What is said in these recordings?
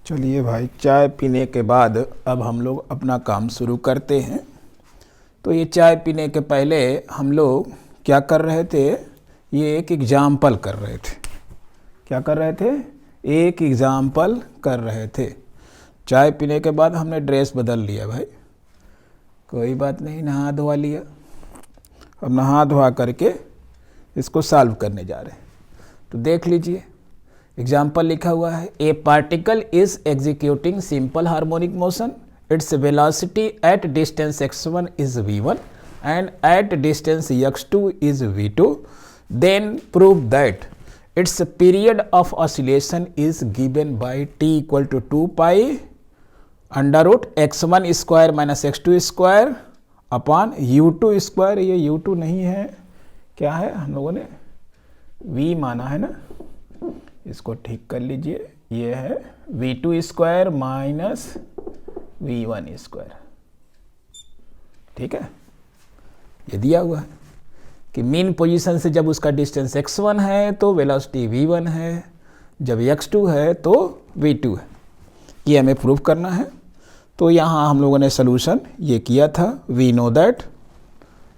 चलिए भाई, चाय पीने के बाद अब हम लोग अपना काम शुरू करते हैं। तो ये चाय पीने के पहले हम लोग क्या कर रहे थे, ये एक एग्जाम्पल कर रहे थे। क्या कर रहे थे? एक एग्जाम्पल कर रहे थे। चाय पीने के बाद हमने ड्रेस बदल लिया भाई, कोई बात नहीं, नहा धोवा लिया। अब नहा धोवा करके इसको सॉल्व करने जा रहे हैं। तो देख लीजिए, एग्जाम्पल लिखा हुआ है, a particle is executing simple harmonic motion, its velocity at distance x1 is v1 and at distance x2 is v2, then prove that its period of oscillation is given by t equal to 2 pi under root x1 square minus x2 square upon u2 square. ये u2 नहीं है, क्या है, हम लोगों ने v माना है ना, इसको ठीक कर लीजिए। ये है v2 square minus v1 square. ठीक है, ये दिया हुआ है कि मीन पोजीशन से जब उसका डिस्टेंस x1 है तो वेलोसिटी v1 है, जब x2 है तो v2 है। ये हमें प्रूव करना है। तो यहाँ हम लोगों ने सोल्यूशन ये किया था, we know that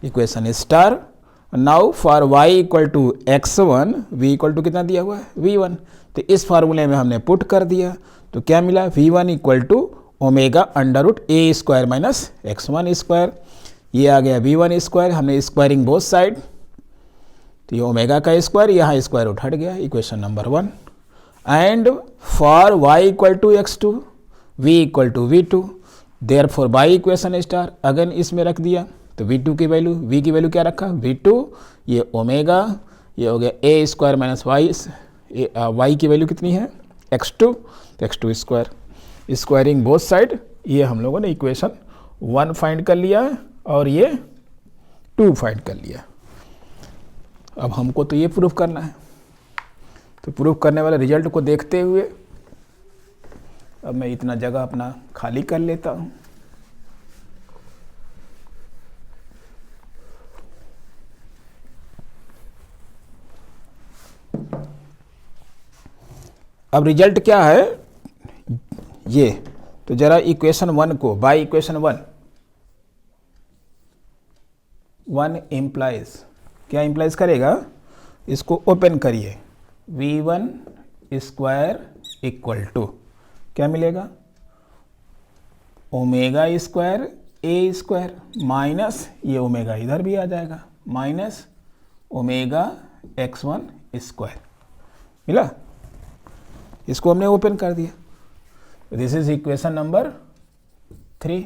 equation star now for y equal to x1, v equal to कितना दिया हुआ है, v1। तो इस फार्मूले में हमने पुट कर दिया, तो क्या मिला, v1 equal to omega under root a square minus x1 square. ये आ गया v1 स्क्वायर, हमने स्क्वायरिंग बोथ साइड, तो ये ओमेगा का स्क्वायर, यहाँ स्क्वायर रूट हट गया, equation number 1। And for y equal to x2, v equal to v2, therefore y equation star again इसमें रख दिया। तो v2 की वैल्यू, v की वैल्यू क्या रखा, v2, ये ओमेगा, ये हो गया a स्क्वायर माइनस y की वैल्यू कितनी है, x2, तो x2 square, squaring both side. ये हम लोगों ने इक्वेशन 1 फाइंड कर लिया और ये 2 फाइंड कर लिया। अब हमको तो ये प्रूफ करना है, तो प्रूफ करने वाले रिजल्ट को देखते हुए अब मैं इतना जगह अपना खाली कर लेता हूँ। अब रिजल्ट क्या है ये, तो जरा इक्वेशन 1 को बाय इक्वेशन 1 इम्प्लाइज, क्या इम्प्लाइज करेगा, इसको ओपन करिए, v1 स्क्वायर इक्वल टू क्या मिलेगा, ओमेगा स्क्वायर ए स्क्वायर माइनस, ये ओमेगा इधर भी आ जाएगा, माइनस ओमेगा x1 स्क्वायर मिला। इसको हमने ओपन कर दिया। This is equation number 3।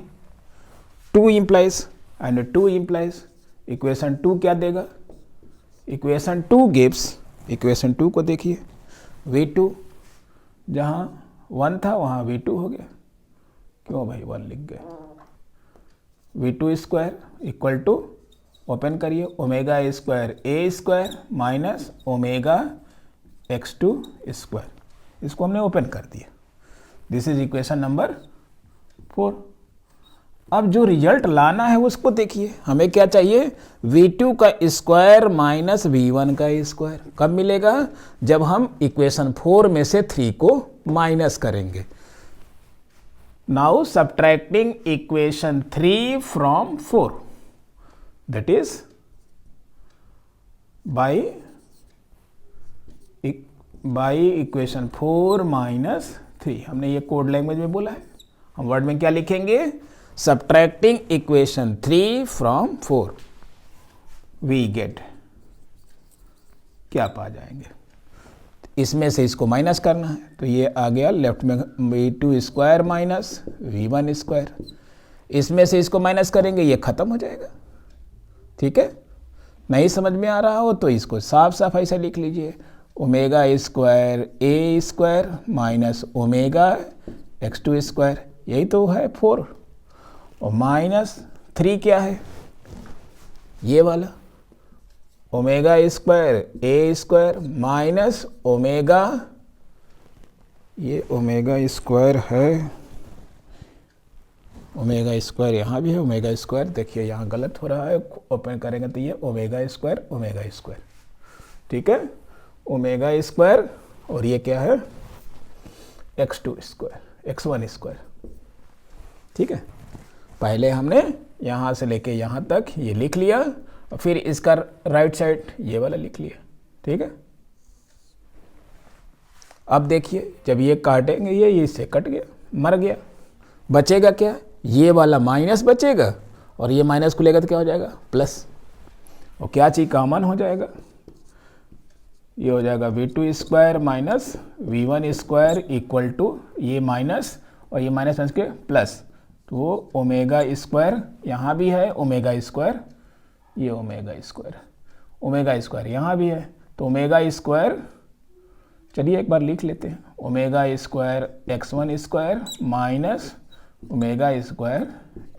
2 implies and 2 implies, equation 2 क्या देगा, इक्वेशन 2 गिव्स, इक्वेशन 2 को देखिए, v2 जहाँ 1 था वहाँ v2 हो गया, क्यों भाई 1 लिख गए, v2 square equal to open करिए ओमेगा स्क्वायर ए square minus omega x2 square, इसको हमने ओपन कर दिया। This is equation number 4। अब जो रिजल्ट लाना है उसको देखिए, हमें क्या चाहिए, v2 का स्क्वायर माइनस v1 का स्क्वायर कब मिलेगा, जब हम इक्वेशन 4 में से 3 को माइनस करेंगे। Now subtracting equation 3 from 4, that is by equation 4 minus 3। हमने ये कोड लैंग्वेज में बोला है, हम वर्ड में क्या लिखेंगे, subtracting equation 3 from 4, we get, क्या पा जाएंगे, इसमें से इसको माइनस करना है, तो ये आ गया लेफ्ट में v2 square minus v1 square, इसमें से इसको माइनस करेंगे, ये खत्म हो जाएगा। ठीक है, नहीं समझ में आ रहा हो तो इसको साफ साफ ऐसा लिख लीजिए, ओमेगा स्क्वायर ए square minus omega x2 square, यही तो है 4, और माइनस 3 क्या है, ये वाला ओमेगा स्क्वायर ए स्क्वायर माइनस ओमेगा, ये ओमेगा स्क्वायर है, ओमेगा स्क्वायर यहाँ भी है, ओमेगा स्क्वायर देखिए यहाँ गलत हो रहा है, ओपन करेंगे तो ये ओमेगा स्क्वायर, ठीक है, ओमेगा स्क्वायर, और ये क्या है x2 स्क्वायर x1 स्क्वायर। ठीक है, पहले हमने यहाँ से लेके यहाँ तक ये लिख लिया और फिर इसका राइट साइड ये वाला लिख लिया। ठीक है, अब देखिए जब ये काटेंगे ये इससे कट गया, मर गया, बचेगा क्या, ये वाला माइनस बचेगा और ये माइनस को लेकर तो क्या हो जाएगा प्लस, और क्या चीज़ कॉमन हो जाएगा, ये हो जाएगा v2 square minus v1 square equal to ये माइनस और ये माइनस के प्लस, तो ओमेगा स्क्वायर यहाँ भी है, ओमेगा स्क्वायर ये ओमेगा स्क्वायर यहाँ भी है, तो ओमेगा स्क्वायर, चलिए एक बार लिख लेते हैं, omega square x1 square minus omega square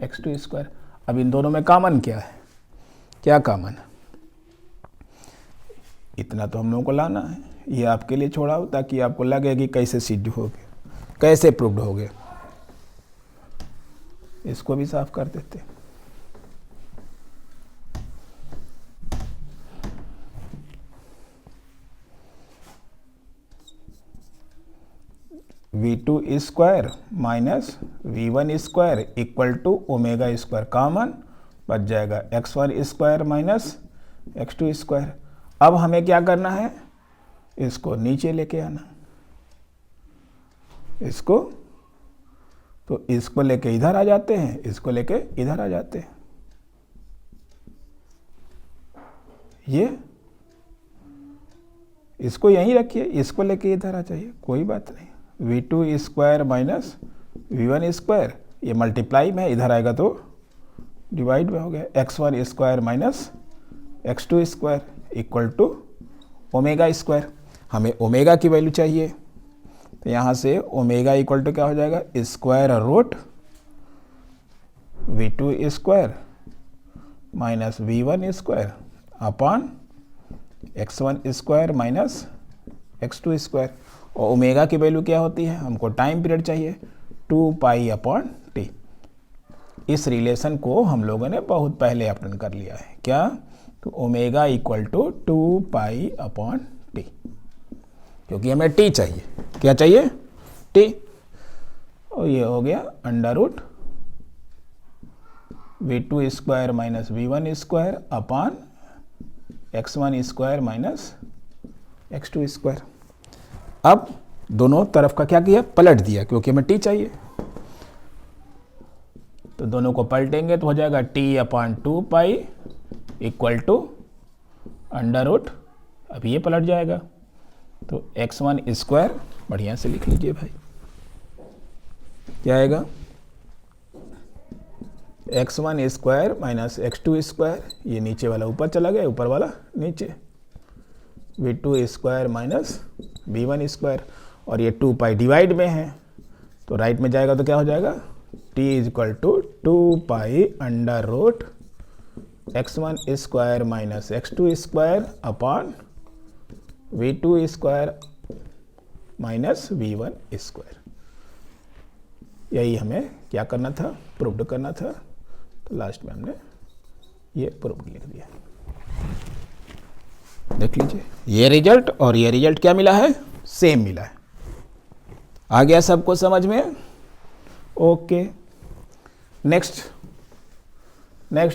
x2 square. अब इन दोनों में कॉमन क्या है, क्या कॉमन है, इतना तो हम लोगों को लाना है, ये आपके लिए छोड़ा हो ताकि आपको लगे कि कैसे सिद्ध हो गए, कैसे प्रूव्ड हो गए। इसको भी साफ कर देते हैं। v2 square minus v1 square equal to omega square, common बच जाएगा x1 square minus x2 square. अब हमें क्या करना है, इसको नीचे लेके आना, इसको, तो इसको लेके इधर आ जाते हैं, इसको लेके इधर आ जाते हैं, ये इसको यहीं रखिए, इसको लेके इधर आ जाइए, कोई बात नहीं। v2 square minus v1 square, ये मल्टीप्लाई में, इधर आएगा तो डिवाइड में हो गया, x1 square minus x2 square equal to omega square. हमें ओमेगा की वैल्यू चाहिए, तो यहाँ से ओमेगा इक्वल टू क्या हो जाएगा, square root v2 square minus v1 square upon x1 square minus x2 square. और ओमेगा की वैल्यू क्या होती है, हमको टाइम पीरियड चाहिए, 2 पाई अपॉन टी। इस रिलेशन को हम लोगों ने बहुत पहले अप्लाई कर लिया है, क्या, तो omega equal to 2 pi upon T, क्योंकि हमें टी चाहिए, क्या चाहिए, टी, और ये हो गया under root v2 square minus v1 square upon x1 square minus x2 square. अब दोनों तरफ का क्या किया, पलट दिया, क्योंकि हमें टी चाहिए, तो दोनों को पलटेंगे तो हो जाएगा t upon 2 pi equal to under root, अब ये पलट जाएगा, तो x1 स्क्वायर, बढ़िया से लिख लीजिए भाई, क्या आएगा, x1 square minus x2 square, ये नीचे वाला ऊपर चला गया, ऊपर वाला नीचे, v2 square minus v1 square, और ये 2 पाई डिवाइड में है, तो राइट में जाएगा तो क्या हो जाएगा, t is equal to 2 pi under root x1 square minus x2 square upon v2 square minus v1 square. यही हमें क्या करना था, प्रूव्ड करना था, तो लास्ट में हमने ये प्रूव्ड लिख दिया। देख लीजिए, ये रिजल्ट और ये रिजल्ट क्या मिला है, सेम मिला है। आ गया सबको समझ में, ओके। नेक्स्ट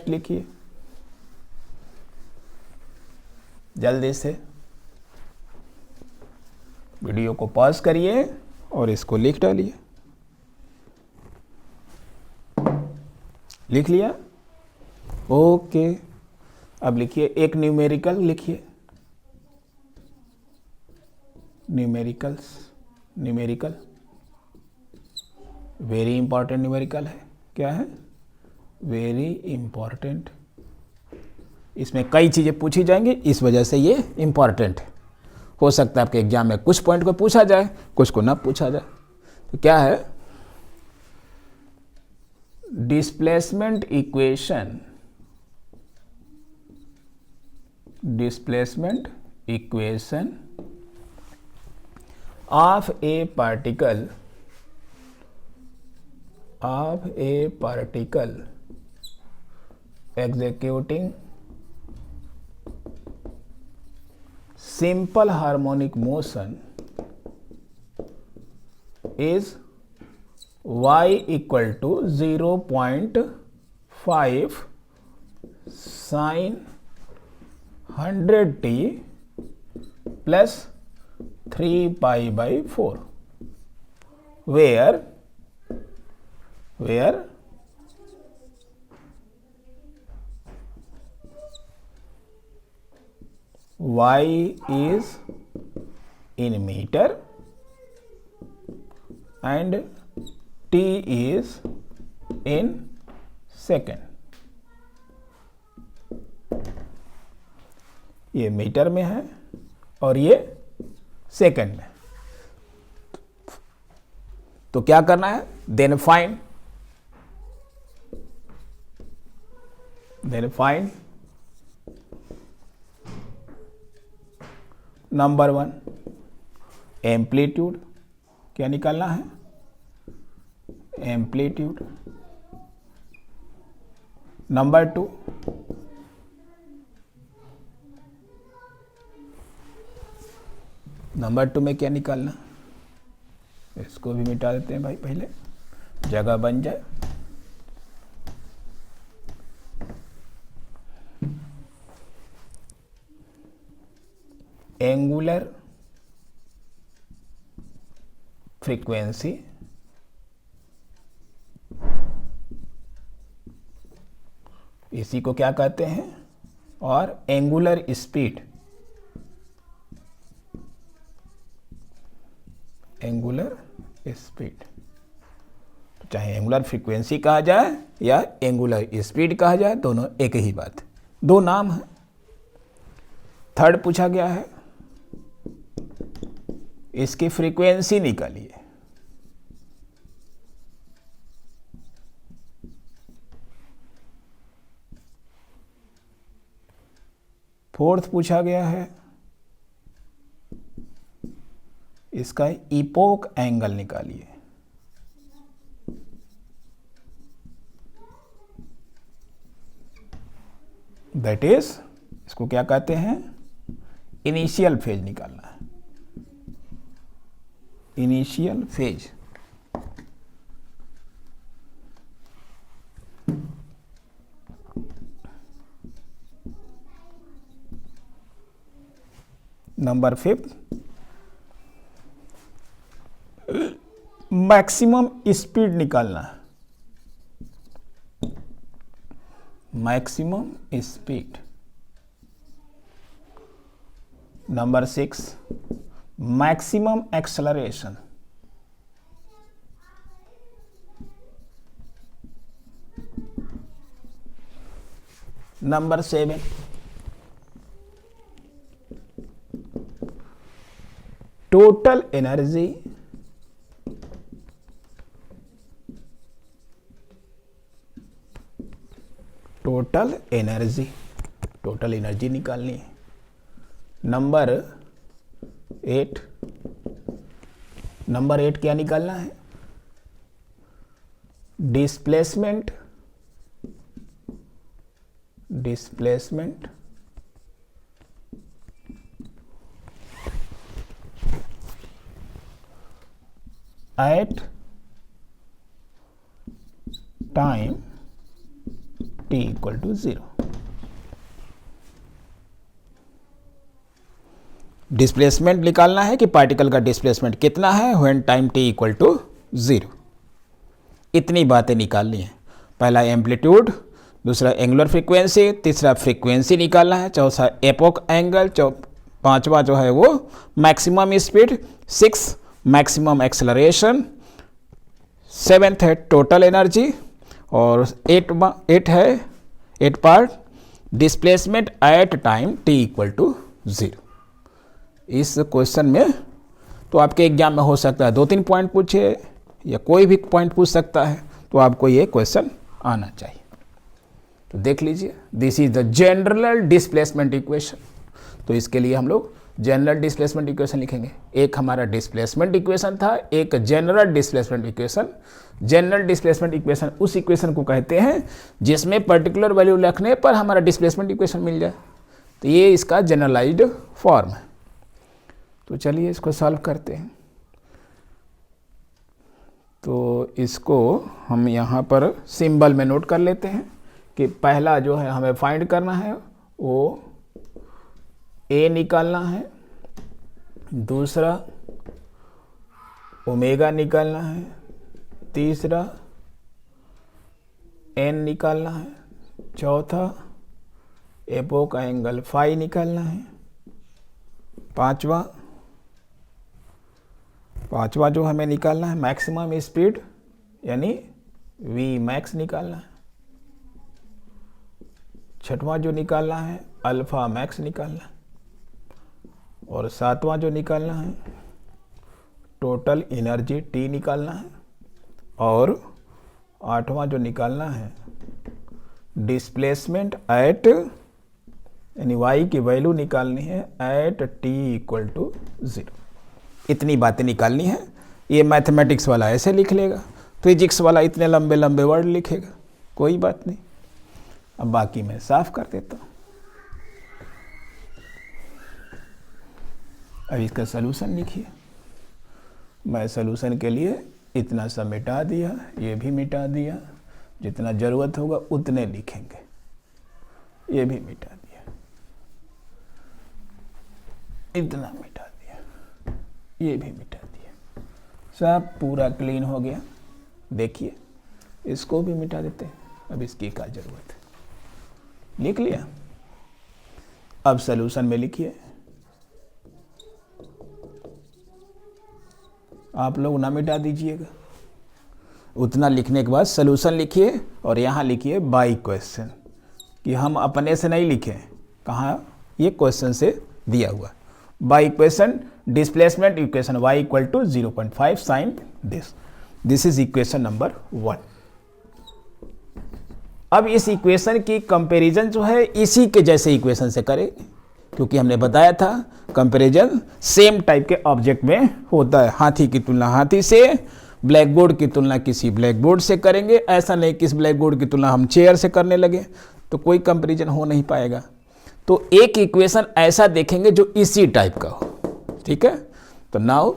लिखिए जल्दी से, वीडियो को पॉज करिए और इसको लिख डालिए। लिख लिया, ओके। अब लिखिए एक न्यूमेरिकल लिखिए, न्यूमेरिकल वेरी इंपॉर्टेंट न्यूमेरिकल है, क्या है, वेरी इंपॉर्टेंट। इसमें कई चीज़ें पूछी जाएंगी, इस वजह से ये इंपॉर्टेंट है। हो सकता है आपके एग्जाम में कुछ पॉइंट को पूछा जाए, कुछ को ना पूछा जाए। तो क्या है, displacement equation of A particle executing simple harmonic motion is y equal to 0.5 sin 100t plus 3 pi by 4, where y is in meter and t is in second. ये मीटर में है और ये सेकंड में। तो क्या करना है? Then find number 1 amplitude. क्या निकालना है? एम्पलीट्यूड। नंबर 2 में क्या निकालना? इसको भी मिटा देते हैं भाई, पहले जगह बन जाए। एंगुलर फ्रीक्वेंसी इसी को क्या कहते हैं? और एंगुलर स्पीड, चाहे एंगुलर फ्रीक्वेंसी कहा जाए या एंगुलर स्पीड कहा जाए, दोनों एक ही बात, दो नाम है। थर्ड पूछा गया है इसकी फ्रीक्वेंसी निकालिए। फोर्थ पूछा गया है इसका इपोक एंगल निकालिए। दैट इज, इसको क्या कहते हैं? इनिशियल फेज निकालना है। Initial phase. Number 5 maximum speed निकालना है। Maximum speed. Number 6 maximum acceleration. Number 7 total energy. Total energy निकालनी है। नंबर 8 क्या निकालना है? Displacement at time t equal to 0। Displacement निकालना है कि पार्टिकल का डिस्प्लेसमेंट कितना है when time t equal to 0। इतनी बातें निकालनी है। पहला एम्पलीट्यूड, दूसरा एंगुलर फ्रीक्वेंसी, तीसरा फ्रीक्वेंसी निकालना है, चौथा एपोक एंगल, पांचवा जो है वो maximum speed, 6 maximum acceleration, 7th है टोटल एनर्जी और 8 part displacement at time t equal to 0। इस क्वेश्चन में तो आपके एग्जाम में हो सकता है 2-3 पॉइंट पूछे या कोई भी पॉइंट पूछ सकता है, तो आपको ये क्वेश्चन आना चाहिए। तो देख लीजिए, this is the general displacement equation. तो इसके लिए हम लोग जनरल डिस्प्लेसमेंट इक्वेशन लिखेंगे। एक हमारा डिस्प्लेसमेंट इक्वेशन था, एक general displacement equation. General displacement equation उस इक्वेशन को कहते हैं जिसमें पर्टिकुलर वैल्यू रखने पर हमारा डिस्प्लेसमेंट इक्वेशन मिल जाए। तो ये इसका जनरलाइज्ड फॉर्म है। तो चलिए इसको सॉल्व करते हैं। इसको हम यहाँ पर सिंबल में नोट कर लेते हैं कि पहला जो है हमें फाइंड करना है वो ए निकालना है, दूसरा ओमेगा निकालना है, तीसरा एन निकालना है, चौथा एपोक एंगल फाई निकालना है, पांचवा जो हमें निकालना है मैक्सिमम स्पीड यानी वी मैक्स निकालना है, छठवां जो निकालना है अल्फा मैक्स निकालना है, और सातवां जो निकालना है टोटल एनर्जी टी निकालना है, और आठवां जो निकालना है डिस्प्लेसमेंट एट यानी वाई की वैल्यू निकालनी है एट टी इक्वल टू 0। इतनी बातें निकालनी है। ये मैथमेटिक्स वाला ऐसे लिख लेगा, फिजिक्स वाला इतने लंबे लंबे वर्ड लिखेगा, कोई बात नहीं। अब बाकी मैं साफ कर देता हूँ। अब इसका सलूशन लिखिए। मैं सलूशन के लिए इतना सा मिटा दिया, ये भी मिटा दिया, जितना ज़रूरत होगा उतने लिखेंगे। ये भी मिटा दिया, इतना मिटा दिया, ये भी मिटा दिया, सब पूरा क्लीन हो गया। देखिए इसको भी मिटा देते हैं, अब इसकी क्या ज़रूरत है। लिख लिया। अब सलूशन में लिखिए। आप लोग ना मिटा दीजिएगा। उतना लिखने के बाद सलूशन लिखिए और यहाँ लिखिए बाई क्वेश्चन, कि हम अपने से नहीं लिखें। कहाँ? ये क्वेश्चन से दिया हुआ। By equation displacement equation y equal to 0.5 sine this is equation number 1। अब इस इक्वेशन की कंपैरिजन जो है इसी के जैसे इक्वेशन से करें, क्योंकि हमने बताया था कंपैरिजन सेम टाइप के ऑब्जेक्ट में होता है। हाथी की तुलना हाथी से, ब्लैक बोर्ड की तुलना किसी ब्लैक बोर्ड से करेंगे। ऐसा नहीं कि इस ब्लैक बोर्ड की तुलना हम चेयर से करने लगे तो कोई कंपैरिजन हो नहीं पाएगा। तो एक इक्वेशन ऐसा देखेंगे जो इसी टाइप का हो। ठीक है, तो now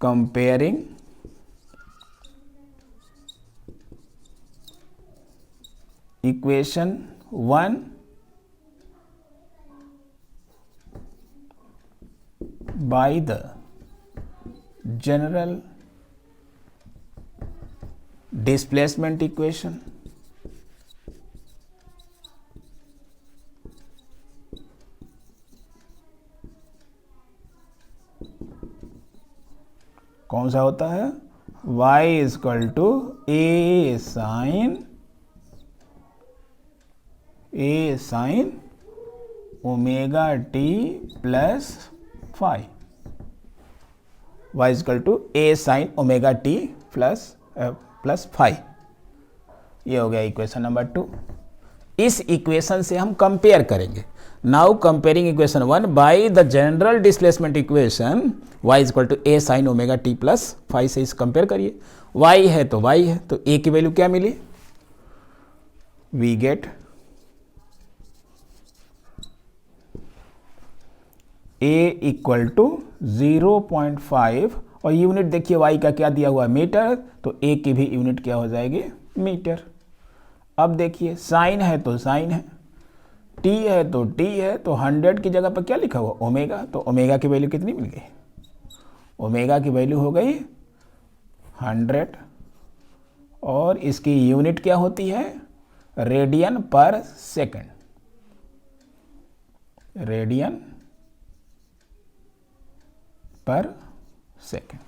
comparing equation 1 by the general displacement equation कौन सा होता है? y is equal to a sine omega T plus phi. y is equal to a sine omega T plus phi. ये हो गया इक्वेशन नंबर 2। इस इक्वेशन से हम कंपेयर करेंगे। Now comparing equation 1 by the general displacement equation y is equal to a sine omega T plus phi से इस compare करिए। y है तो y है, तो a की वैल्यू क्या मिली? We get a equal to 0.5 और यूनिट देखिए y का क्या दिया हुआ है? मीटर, तो a की भी यूनिट क्या हो जाएगी? मीटर। अब देखिए साइन है तो साइन है, t है तो t है, तो 100 की जगह पर क्या लिखा हुआ? ओमेगा। तो ओमेगा की वैल्यू कितनी मिल गई? ओमेगा की वैल्यू हो गई 100 और इसकी यूनिट क्या होती है? रेडियन पर सेकंड। रेडियन पर सेकंड,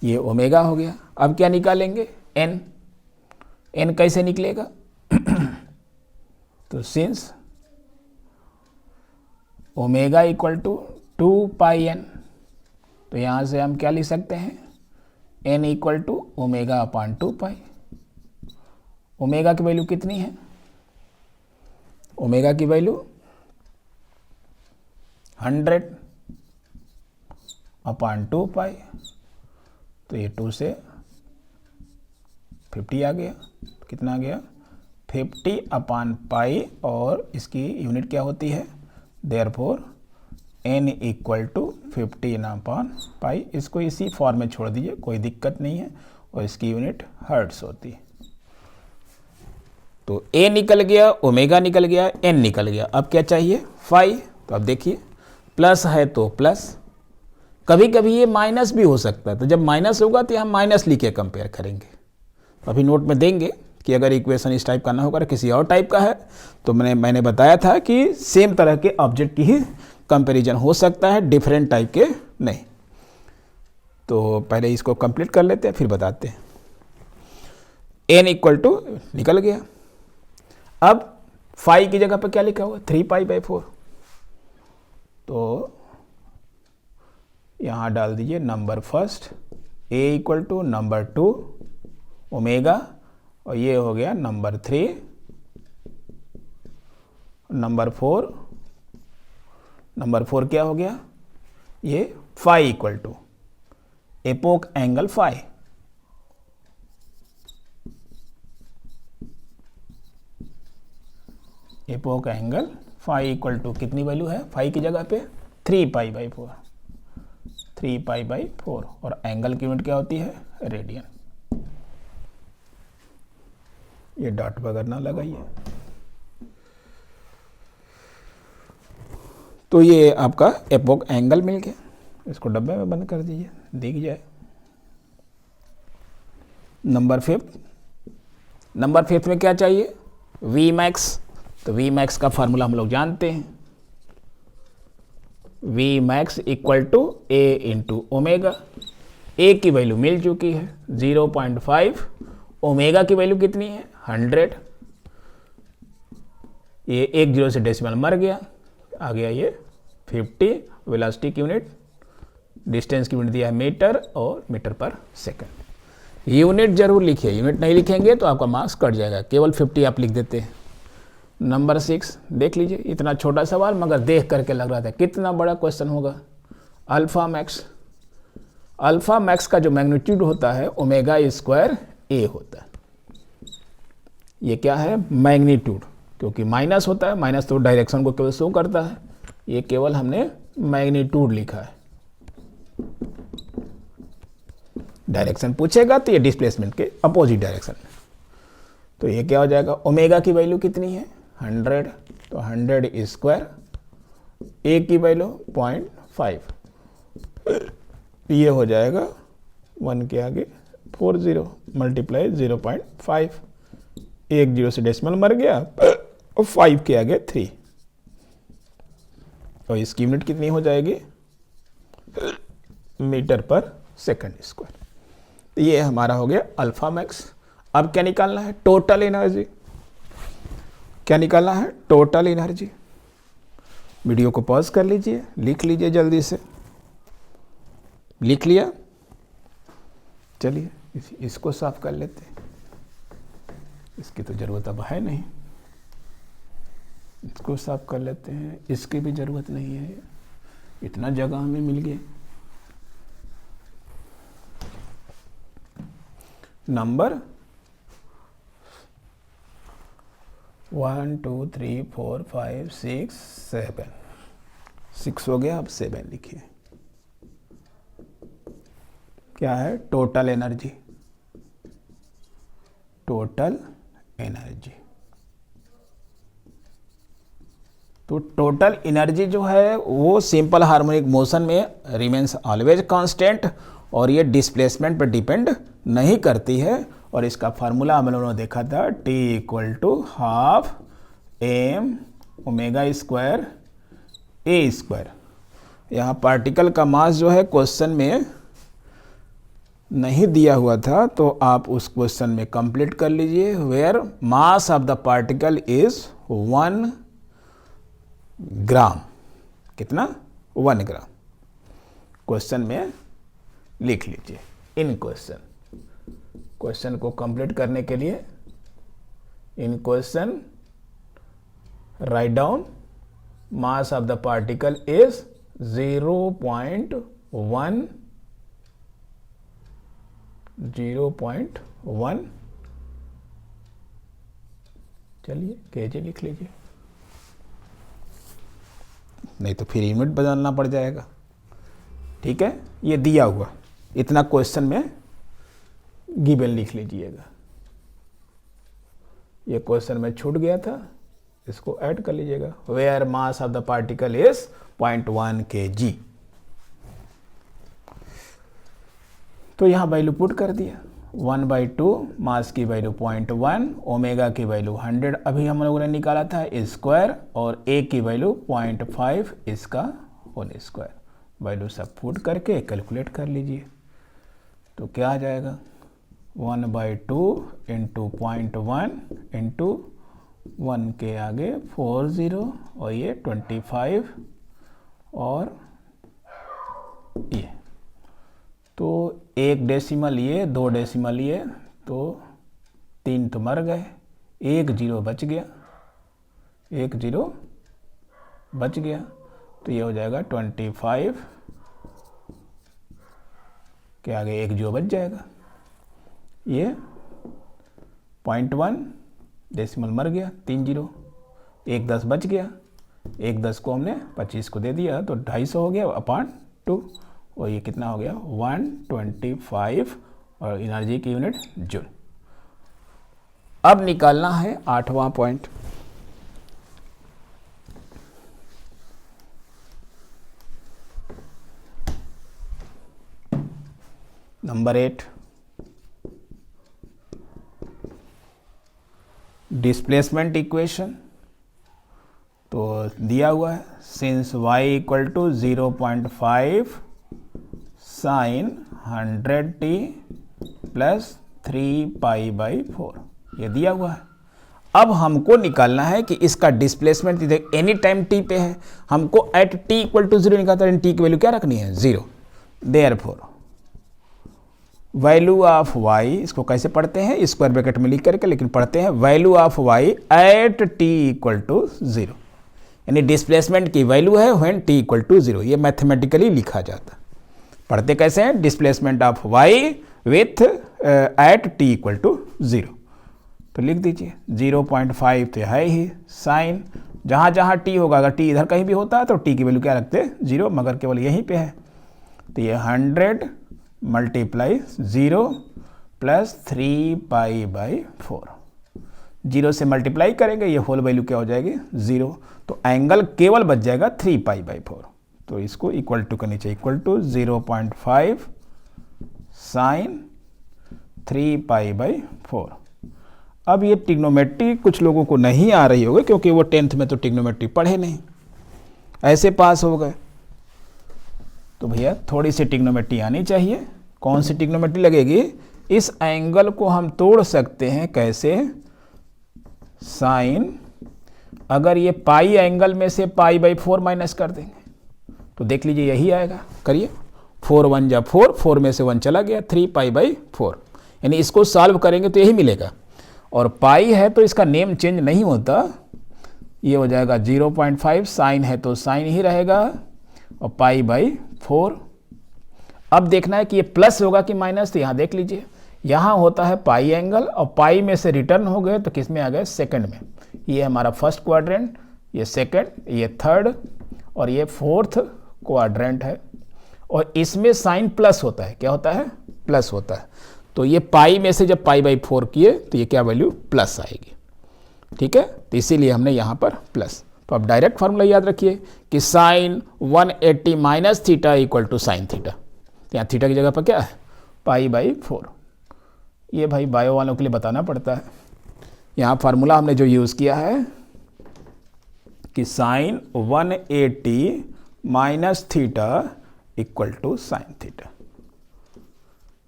ये ओमेगा हो गया। अब क्या निकालेंगे? n। n कैसे निकलेगा? तो since omega equal to 2 pi n, तो यहां से हम क्या लिख सकते हैं? n equal to omega upon 2 pi. Omega की वैल्यू कितनी है? ओमेगा की वैल्यू 100 अपान 2 पाई, तो ये 2 से 50 आ गया। कितना आ गया? 50 अपान पाई, और इसकी यूनिट क्या होती है? देयरफॉर n इक्वल टू 15/पाई। इसको इसी फॉर्म में छोड़ दीजिए, कोई दिक्कत नहीं है, और इसकी यूनिट हर्ट्स होती है। तो ए निकल गया, ओमेगा निकल गया, एन निकल गया। अब क्या चाहिए? फाई। तो अब देखिए प्लस है तो प्लस, कभी कभी ये माइनस भी हो सकता है, तो जब माइनस होगा तो हम माइनस लिख के कंपेयर करेंगे। अभी नोट में देंगे कि अगर इक्वेशन इस टाइप का ना होगा, किसी और टाइप का है, तो मैंने बताया था कि सेम तरह के ऑब्जेक्ट की ही कंपैरिजन हो सकता है, डिफरेंट टाइप के नहीं। तो पहले इसको कंप्लीट कर लेते हैं, फिर बताते हैं। n इक्वल टू निकल गया। अब फाई की जगह पर क्या लिखा हुआ? 3π/4। तो यहां डाल दीजिए number first, a equal to number 2 omega, और ये हो गया नंबर 3, नंबर 4। नंबर 4 क्या हो गया? ये phi equal to epoch angle phi. Epoch angle phi equal to कितनी वैल्यू है फाई की जगह पे? 3π/4। 3π/4, और एंगल की यूनिट क्या होती है? रेडियन। ये डॉट वगैरह ना लगाइए। तो ये आपका एपोक एंगल मिल गया। इसको डब्बे में बंद कर दीजिए, दिख जाए। नंबर 5 में क्या चाहिए? V max. तो वी मैक्स का फार्मूला हम लोग जानते हैं, V max equal to A into omega. A की वैल्यू मिल चुकी है 0.5, ओमेगा की वैल्यू कितनी है? 100। ये 1 0 से डेसिमल मर गया, आ गया ये 50। वेलोसिटी की यूनिट, डिस्टेंस की यूनिट दिया है मीटर, और मीटर पर सेकंड। यूनिट जरूर लिखिए, यूनिट नहीं लिखेंगे तो आपका मार्क्स कट जाएगा। केवल 50 आप लिख देते हैं। नंबर 6 देख लीजिए, इतना छोटा सवाल मगर देख करके लग रहा था कितना बड़ा क्वेश्चन होगा। Alpha max. अल्फा मैक्स का जो मैग्नीट्यूड होता है ओमेगा स्क्वायर ए होता है। ये क्या है? मैग्नीट्यूड, क्योंकि माइनस होता है, माइनस तो डायरेक्शन को केवल शो करता है, ये केवल हमने मैग्नीट्यूड लिखा है। डायरेक्शन पूछेगा तो ये डिस्प्लेसमेंट के अपोजिट डायरेक्शन में। तो ये क्या हो जाएगा? ओमेगा की वैल्यू कितनी है? 100। तो 100 स्क्वायर, ए की वैल्यू 0.5, ये हो जाएगा 1 के आगे 40 मल्टीप्लाई 0.5। 1 0 से डेसिमल मर गया, और 5 के आगे 3, और इसकी यूनिट कितनी हो जाएगी? मीटर पर सेकंड स्क्वायर। तो ये हमारा हो गया अल्फा मैक्स। अब क्या निकालना है? Total energy. क्या निकालना है? Total energy. वीडियो को पॉज कर लीजिए, लिख लीजिए जल्दी से। लिख लिया? चलिए इसको साफ कर लेते हैं, इसकी तो जरूरत अब है नहीं। इसको साफ कर लेते हैं, इसकी भी जरूरत नहीं है, इतना जगह हमें मिल गया। नंबर 1 2 3 4 5 6 7, 6 हो गया। अब 7 लिखिए। क्या है? Total energy. Total energy. तो टोटल एनर्जी जो है वो सिंपल हार्मोनिक मोशन में रिमेन्स ऑलवेज कांस्टेंट, और ये डिस्प्लेसमेंट पर डिपेंड नहीं करती है। और इसका फार्मूला हम लोगों ने देखा था, T equal to ½ m omega square A square. यहाँ पार्टिकल का मास जो है क्वेश्चन में नहीं दिया हुआ था, तो आप उस क्वेश्चन में कंप्लीट कर लीजिए। Where mass of the particle is 1 gram. कितना? 1 ग्राम। क्वेश्चन में लिख लीजिए। इन क्वेश्चन को कंप्लीट करने के लिए इन question write down mass of the particle is 0.1 चलिए केजी लिख लीजिए, नहीं तो फिर यूनिट बदलना पड़ जाएगा। ठीक है, ये दिया हुआ इतना क्वेश्चन में गिवन लिख लीजिएगा। ये क्वेश्चन में छूट गया था, इसको ऐड कर लीजिएगा। Where mass of the particle is 0.1 kg। तो यहां वैल्यू पुट कर दिया, 1/2 मास की वैल्यू 0.1, ओमेगा की वैल्यू 100 अभी हम लोगों ने निकाला था स्क्वायर, और ए की वैल्यू 0.5 इसका होल स्क्वायर। वैल्यू सब पुट करके कैलकुलेट कर लीजिए। तो क्या आ जाएगा, 1/2 इंटू 0.1 इंटू 1 के आगे 40 और ये 25 और ये, तो 1 डेसिमल ये, 2 डेसिमल ये, तो 3 तो मर गए, 1 0 बच गया, 1 0 बच गया। तो ये हो जाएगा 25 के आगे 1 0 बच जाएगा, ये 0.1 डेसिमल मर गया, 3 0, 1 10 बच गया, 1 10 को हमने 25 को दे दिया तो 250 हो गया अपॉन 2, और ये कितना हो गया 125, और एनर्जी की यूनिट जूल। अब निकालना है 8वां पॉइंट। नंबर 8, डिस्प्लेसमेंट इक्वेशन। तो दिया हुआ है since y equal to 0.5 sine 100t plus 3π/4, ये दिया हुआ है। अब हमको निकालना है कि इसका डिस्प्लेसमेंट एनी टाइम t पे है, हमको एट t इक्वल टू 0 निकालता है, t की वैल्यू क्या रखनी है 0। देयरफॉर वैल्यू ऑफ y, इसको कैसे पढ़ते हैं स्क्वायर ब्रैकेट में लिख करके, लेकिन पढ़ते हैं value of y at t equal to 0, यानी डिस्प्लेसमेंट की वैल्यू है व्हेन t इक्वल टू 0। ये मैथमेटिकली लिखा जाता है। पढ़ते कैसे हैं, displacement of y with at t equal to 0। तो लिख दीजिए 0.5 तो है ही, साइन जहाँ जहाँ t होगा, अगर t इधर कहीं भी होता है तो t की वैल्यू क्या रखते हैं 0, मगर केवल यहीं पे है। तो ये 100 मल्टीप्लाई 0 प्लस 3π/4, 0 से मल्टीप्लाई करेंगे, ये होल वैल्यू क्या हो जाएगी 0, तो एंगल केवल बच जाएगा 3π/4। तो इसको इक्वल टू करनी चाहिए, इक्वल टू 0.5 साइन 3π/4। अब ये ट्रिग्नोमेट्री कुछ लोगों को नहीं आ रही होगी, क्योंकि वो 10th में तो ट्रिग्नोमेट्री पढ़े नहीं, ऐसे पास हो गए। तो भैया थोड़ी सी ट्रिग्नोमेट्री आनी चाहिए। कौन सी ट्रिग्नोमेट्री लगेगी, इस एंगल को हम तोड़ सकते हैं कैसे, साइन, अगर ये पाई एंगल में से π/4 माइनस कर देंगे तो देख लीजिए यही आएगा, करिए 4 1 जा 4, 4 में से 1 चला गया, 3π/4, यानी इसको सॉल्व करेंगे तो यही मिलेगा। और पाई है तो इसका नेम चेंज नहीं होता, ये हो जाएगा 0.5, साइन है तो साइन ही रहेगा, और π/4। अब देखना है कि ये प्लस होगा कि माइनस, तो यहाँ देख लीजिए, यहाँ होता है पाई एंगल, और पाई में से रिटर्न हो गए तो किस में आ गए, सेकंड में। ये हमारा फर्स्ट क्वाड्रेंट, ये सेकंड, ये थर्ड, और ये फोर्थ क्वाड्रेंट है। और इसमें साइन प्लस होता है, क्या होता है, प्लस होता है। तो ये पाई में से जब π/4 किए तो ये क्या वैल्यू प्लस आएगी, ठीक है। तो इसीलिए हमने यहाँ पर प्लस। तो अब डायरेक्ट फार्मूला याद रखिए कि sine 180 minus theta equal to sine theta. तो यहाँ थीटा की जगह पर क्या है, π/4। ये भाई बायो वालों के लिए बताना पड़ता है। यहाँ फार्मूला हमने जो यूज़ किया है कि sine 180 minus theta equal to sine theta,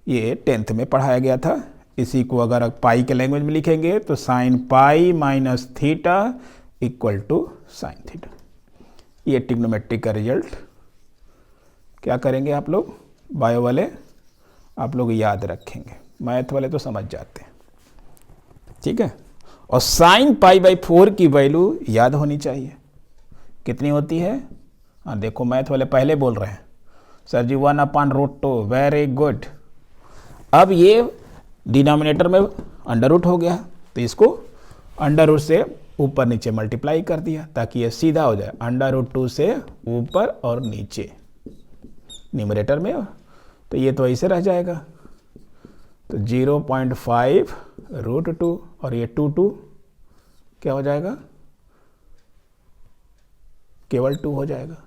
ये 10th में पढ़ाया गया था। इसी को अगर पाई के लैंग्वेज में लिखेंगे तो sine pi minus theta equal to sine theta. ये ट्रिग्नोमेट्री का रिजल्ट क्या करेंगे आप लोग, बायो वाले आप लोग याद रखेंगे, मैथ वाले तो समझ जाते हैं, ठीक है। और साइन π/4 की वैल्यू याद होनी चाहिए, कितनी होती है, हाँ देखो मैथ वाले पहले बोल रहे हैं सर जी 1/√2, वेरी गुड। अब ये डिनोमिनेटर में अंडर रूट हो गया, तो इसको अंडर रूट से ऊपर नीचे मल्टीप्लाई कर दिया ताकि ये सीधा हो जाए, अंडर रूट 2 से ऊपर और नीचे, न्यूमरेटर में, तो ये तो ऐसे रह जाएगा। तो 0.5 रूट 2 और ये 2 क्या हो जाएगा, केवल 2 हो जाएगा।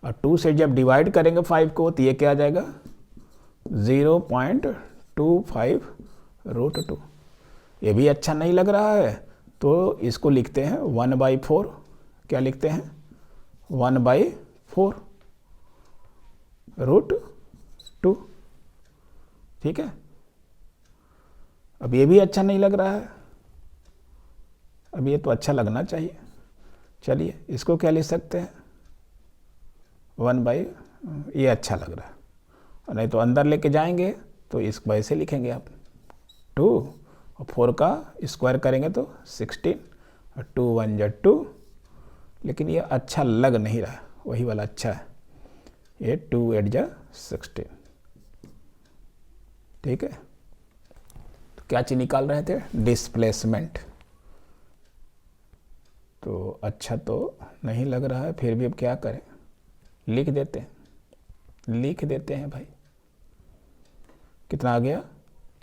और 2 से जब डिवाइड करेंगे 5 को तो ये क्या आ जाएगा 0.25 रूट 2। ये भी अच्छा नहीं लग रहा है तो इसको लिखते हैं 1/4। क्या लिखते हैं 1/4 रूट 2। ठीक है, अब ये भी अच्छा नहीं लग रहा है, अब ये तो अच्छा लगना चाहिए। चलिए इसको क्या लिख सकते हैं 1/, ये अच्छा लग रहा है, और नहीं तो अंदर लेके जाएंगे तो इसको ऐसे लिखेंगे आप 2 और 4 का स्क्वायर करेंगे तो 16 और 2 1 जा 2। लेकिन ये अच्छा लग नहीं रहा, वही वाला अच्छा है, ये 2 8 जा 16। ठीक है, तो क्या चीज निकाल रहे थे, डिस्प्लेसमेंट। तो अच्छा तो नहीं लग रहा है, फिर भी अब क्या करें, लिख देते हैं भाई। कितना आ गया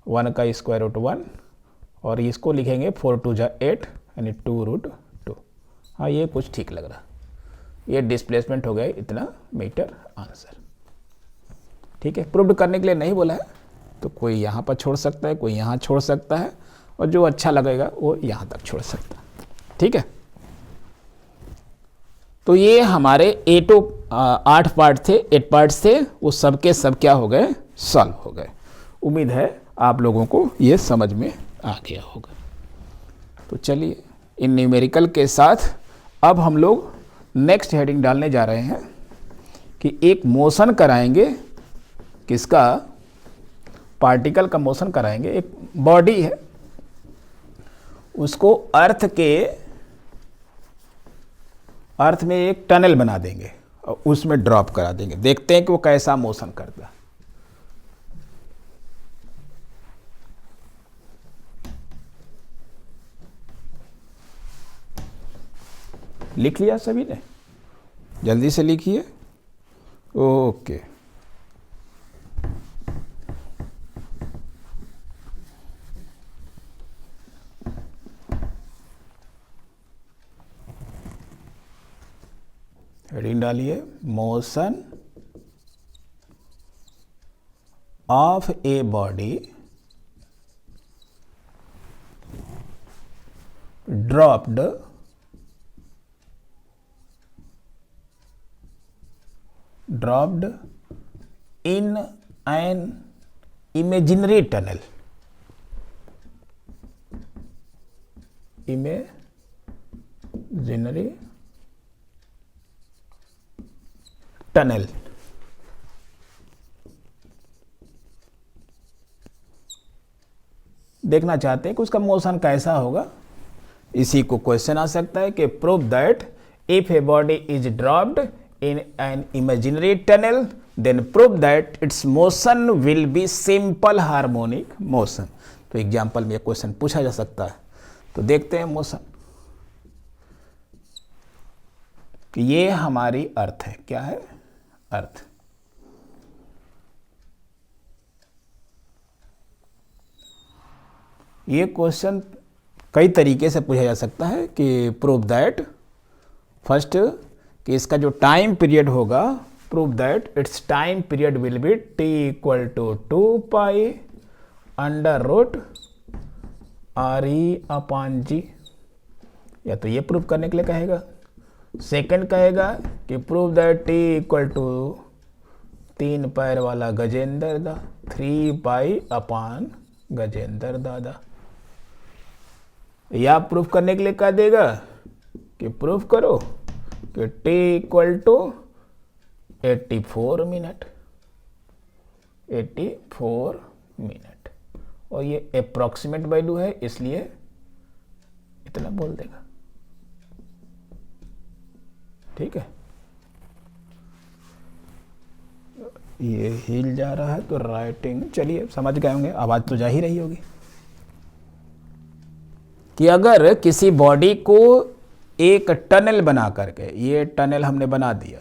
1 का स्क्वायर रूट 1 और इसको लिखेंगे 4 2 जा 8 यानी 2 रूट 2। हाँ ये कुछ ठीक लग रहा, ये डिस्प्लेसमेंट हो गया इतना मीटर आंसर। ठीक है, प्रूव करने के लिए नहीं बोला है तो कोई यहाँ पर छोड़ सकता है, कोई यहाँ छोड़ सकता है, और जो अच्छा लगेगा वो यहाँ तक छोड़ सकता है। ठीक है, तो ये हमारे 8 पार्ट थे, 8 पार्ट्स थे, वो सबके सब क्या हो गए, सॉल्व हो गए। उम्मीद है आप लोगों को ये समझ में आ गया होगा। तो चलिए इन न्यूमेरिकल के साथ अब हम लोग नेक्स्ट हेडिंग डालने जा रहे हैं कि एक मोशन कराएंगे, किसका, पार्टिकल का मोशन कराएंगे। एक बॉडी है, उसको अर्थ में एक टनल बना देंगे और उसमें ड्रॉप करा देंगे, देखते हैं कि वो कैसा मोशन करता है। लिख लिया सभी ने, जल्दी से लिखिए। ओके, हेडिंग डालिए, motion of a body dropped in an imaginary tunnel. Imaginary tunnel. देखना चाहते हैं कि उसका मोशन कैसा होगा। इसी को क्वेश्चन आ सकता है कि prove that if a body is dropped in an imaginary tunnel then prove that its motion will be simple harmonic motion। तो एग्जाम्पल में क्वेश्चन पूछा जा सकता है। तो देखते हैं मोशन कि ये हमारी अर्थ है, क्या है, अर्थ। ये क्वेश्चन कई तरीके से पूछा जा सकता है कि प्रूव दैट, फर्स्ट कि इसका जो टाइम पीरियड होगा, prove that its time period will be t equal to 2 pi under root RE/G, या तो ये प्रूव करने के लिए कहेगा। सेकंड कहेगा कि prove that t equal to 3 पैर वाला गजेंद्र दा 3 पाई अपान गजेंद्र दादा। या प्रूव करने के लिए कह देगा कि प्रूव करो कि t equal to 84 minute, 84 minute, और ये अप्रॉक्सीमेट वैल्यू है इसलिए इतना बोल देगा। ठीक है, ये हिल जा रहा है तो राइटिंग, चलिए समझ गए होंगे, आवाज तो जा ही रही होगी। कि अगर किसी बॉडी को एक टनल बना करके, ये टनल हमने बना दिया,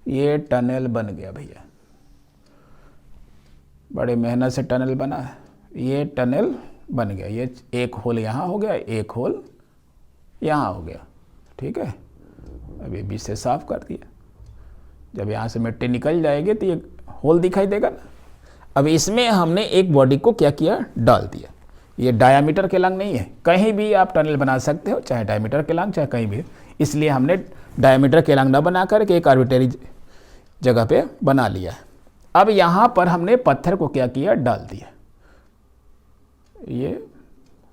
ये टनल बन गया भैया, बड़े मेहनत से टनल बना है, ये टनल बन गया। ये एक होल यहाँ हो गया, एक होल यहाँ हो गया, ठीक है। अब ये बीच से साफ कर दिया। जब यहाँ से मिट्टी निकल जाएगी तो ये होल दिखाई देगा ना। अब इसमें हमने एक बॉडी को क्या किया, डाल दिया। ये डायामीटर के लंग नहीं है, कहीं भी आप टनल बना सकते हो, चाहे डायामीटर के लंग चाहे कहीं भी, इसलिए हमने डायामीटर के लंग ना बना करके एक आर्बिट्रेरी जगह पे बना लिया है। अब यहाँ पर हमने पत्थर को क्या किया, डाल दिया। ये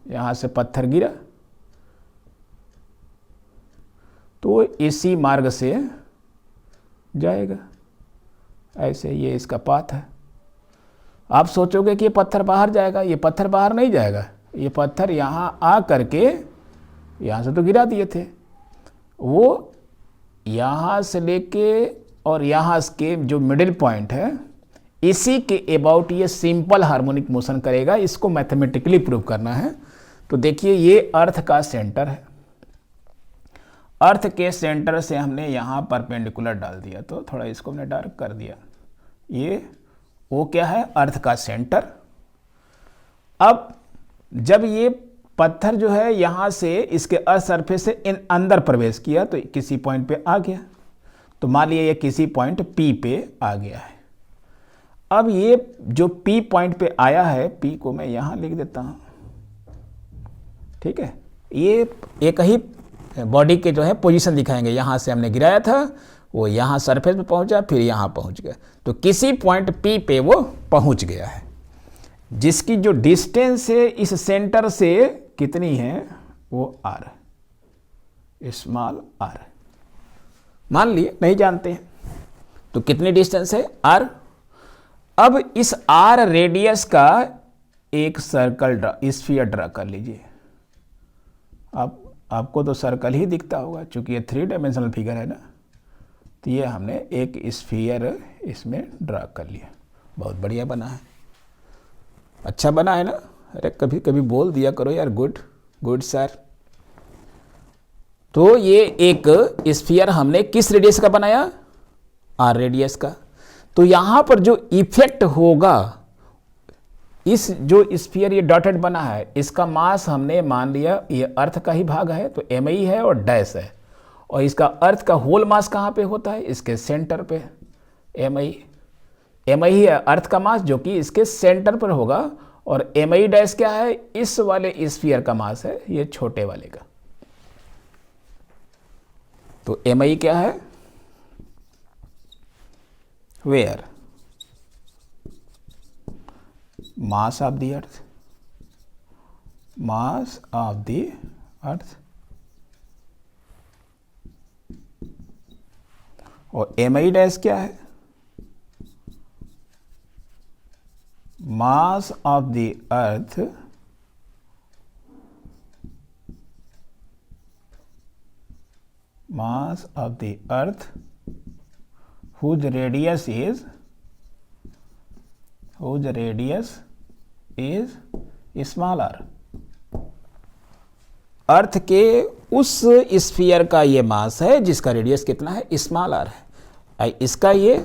यहाँ से पत्थर गिरा तो इसी मार्ग से जाएगा, ऐसे ये इसका पाथ है। आप सोचोगे कि ये पत्थर बाहर जाएगा, ये पत्थर बाहर नहीं जाएगा। ये पत्थर यहाँ आ करके, यहाँ से तो गिरा दिए थे, वो यहाँ से लेके और यहाँ के जो मिडिल पॉइंट है, इसी के अबाउट ये सिंपल हार्मोनिक मोशन करेगा। इसको मैथमेटिकली प्रूव करना है। तो देखिए ये अर्थ का सेंटर है, अर्थ के सेंटर से हमने यहाँ परपेंडिकुलर डाल दिया, तो थोड़ा इसको हमने डार्क कर दिया। ये वो क्या है, अर्थ का सेंटर। अब जब ये पत्थर जो है यहाँ से इसके अर्थ सरफेस से इन अंदर प्रवेश किया तो किसी पॉइंट पे आ गया। तो मान लिया ये किसी पॉइंट P पे आ गया है। अब ये जो P पॉइंट पे आया है, P को मैं यहाँ लिख देता हूँ, ठीक है। ये एक ही बॉडी के जो है पोजीशन दिखाएंगे। यहाँ से हमने गिराया था, वो यहाँ सरफेस पे पहुँचा, फिर यहाँ पहुँच गया, तो किसी पॉइंट P पे वो पहुँच गया है, जिसकी जो डिस्टेंस है इस सेंटर से कितनी है, वो R, स्मॉल r। मान लिए नहीं जानते हैं तो कितनी डिस्टेंस है, R। अब इस R रेडियस का एक सर्कल स्फीयर ड्रा कर लीजिए। आपको तो सर्कल ही दिखता होगा, क्योंकि ये 3 डायमेंशनल फिगर है ना। तो ये हमने एक स्फीयर इसमें ड्रा कर लिया। बहुत बढ़िया बना है, अच्छा बना है ना। अरे कभी कभी बोल दिया करो यार, गुड गुड सर। तो ये एक स्फीयर हमने किस रेडियस का बनाया, R रेडियस का। तो यहां पर जो इफेक्ट होगा, इस जो स्फीयर ये डॉटेड बना है, इसका मास हमने मान लिया ये अर्थ का ही भाग है, तो mi है और डैश है। और इसका अर्थ का होल मास कहाँ पे होता है, इसके सेंटर पे। mi ही है अर्थ का मास, जो कि इसके सेंटर पर होगा। और mi डैश क्या है, इस वाले स्फीयर का मास है, ये छोटे वाले का। तो mi क्या है, where mass of the earth, mass of the earth. और mi डैश क्या है, mass of the earth mass of the earth whose radius is small r। Earth के उस स्फीयर का ये मास है जिसका रेडियस कितना है, स्मॉल r है। इसका ये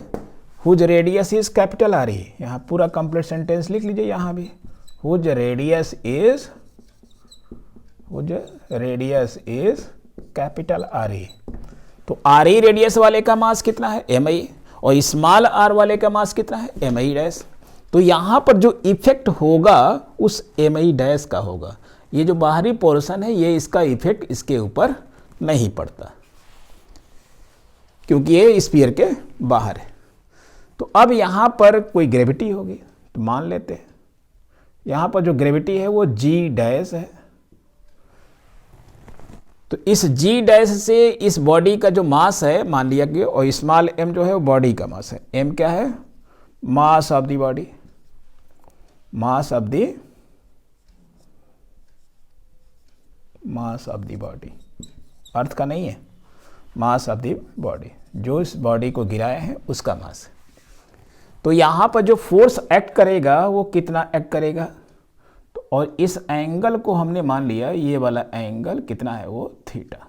whose radius is capital R ही। यहाँ पूरा कंप्लीट सेंटेंस लिख लीजिए, यहाँ भी whose radius is capital R ही। तो R ही रेडियस वाले का मास कितना है, mi, और स्मॉल r वाले का मास कितना है, mi डैश। तो यहां पर जो इफेक्ट होगा उस mi डैश का होगा। ये जो बाहरी पोर्शन है, ये इसका इफेक्ट इसके ऊपर नहीं पड़ता, क्योंकि ये स्फीयर के बाहर है। तो अब यहां पर कोई ग्रेविटी होगी, तो मान लेते हैं यहां पर जो ग्रेविटी है वो g डैश है। तो इस g डैश से इस बॉडी का जो मास है मान लिया कि, और स्मॉल m जो है वो बॉडी का मास है। m क्या है, mass of the body, mass of the body, earth का नहीं है, मास ऑफ द बॉडी, जो इस बॉडी को गिराया है उसका मास है। तो यहां पर जो फोर्स एक्ट करेगा वो कितना एक्ट करेगा, तो और इस एंगल को हमने मान लिया, ये वाला एंगल कितना है, वो थीटा।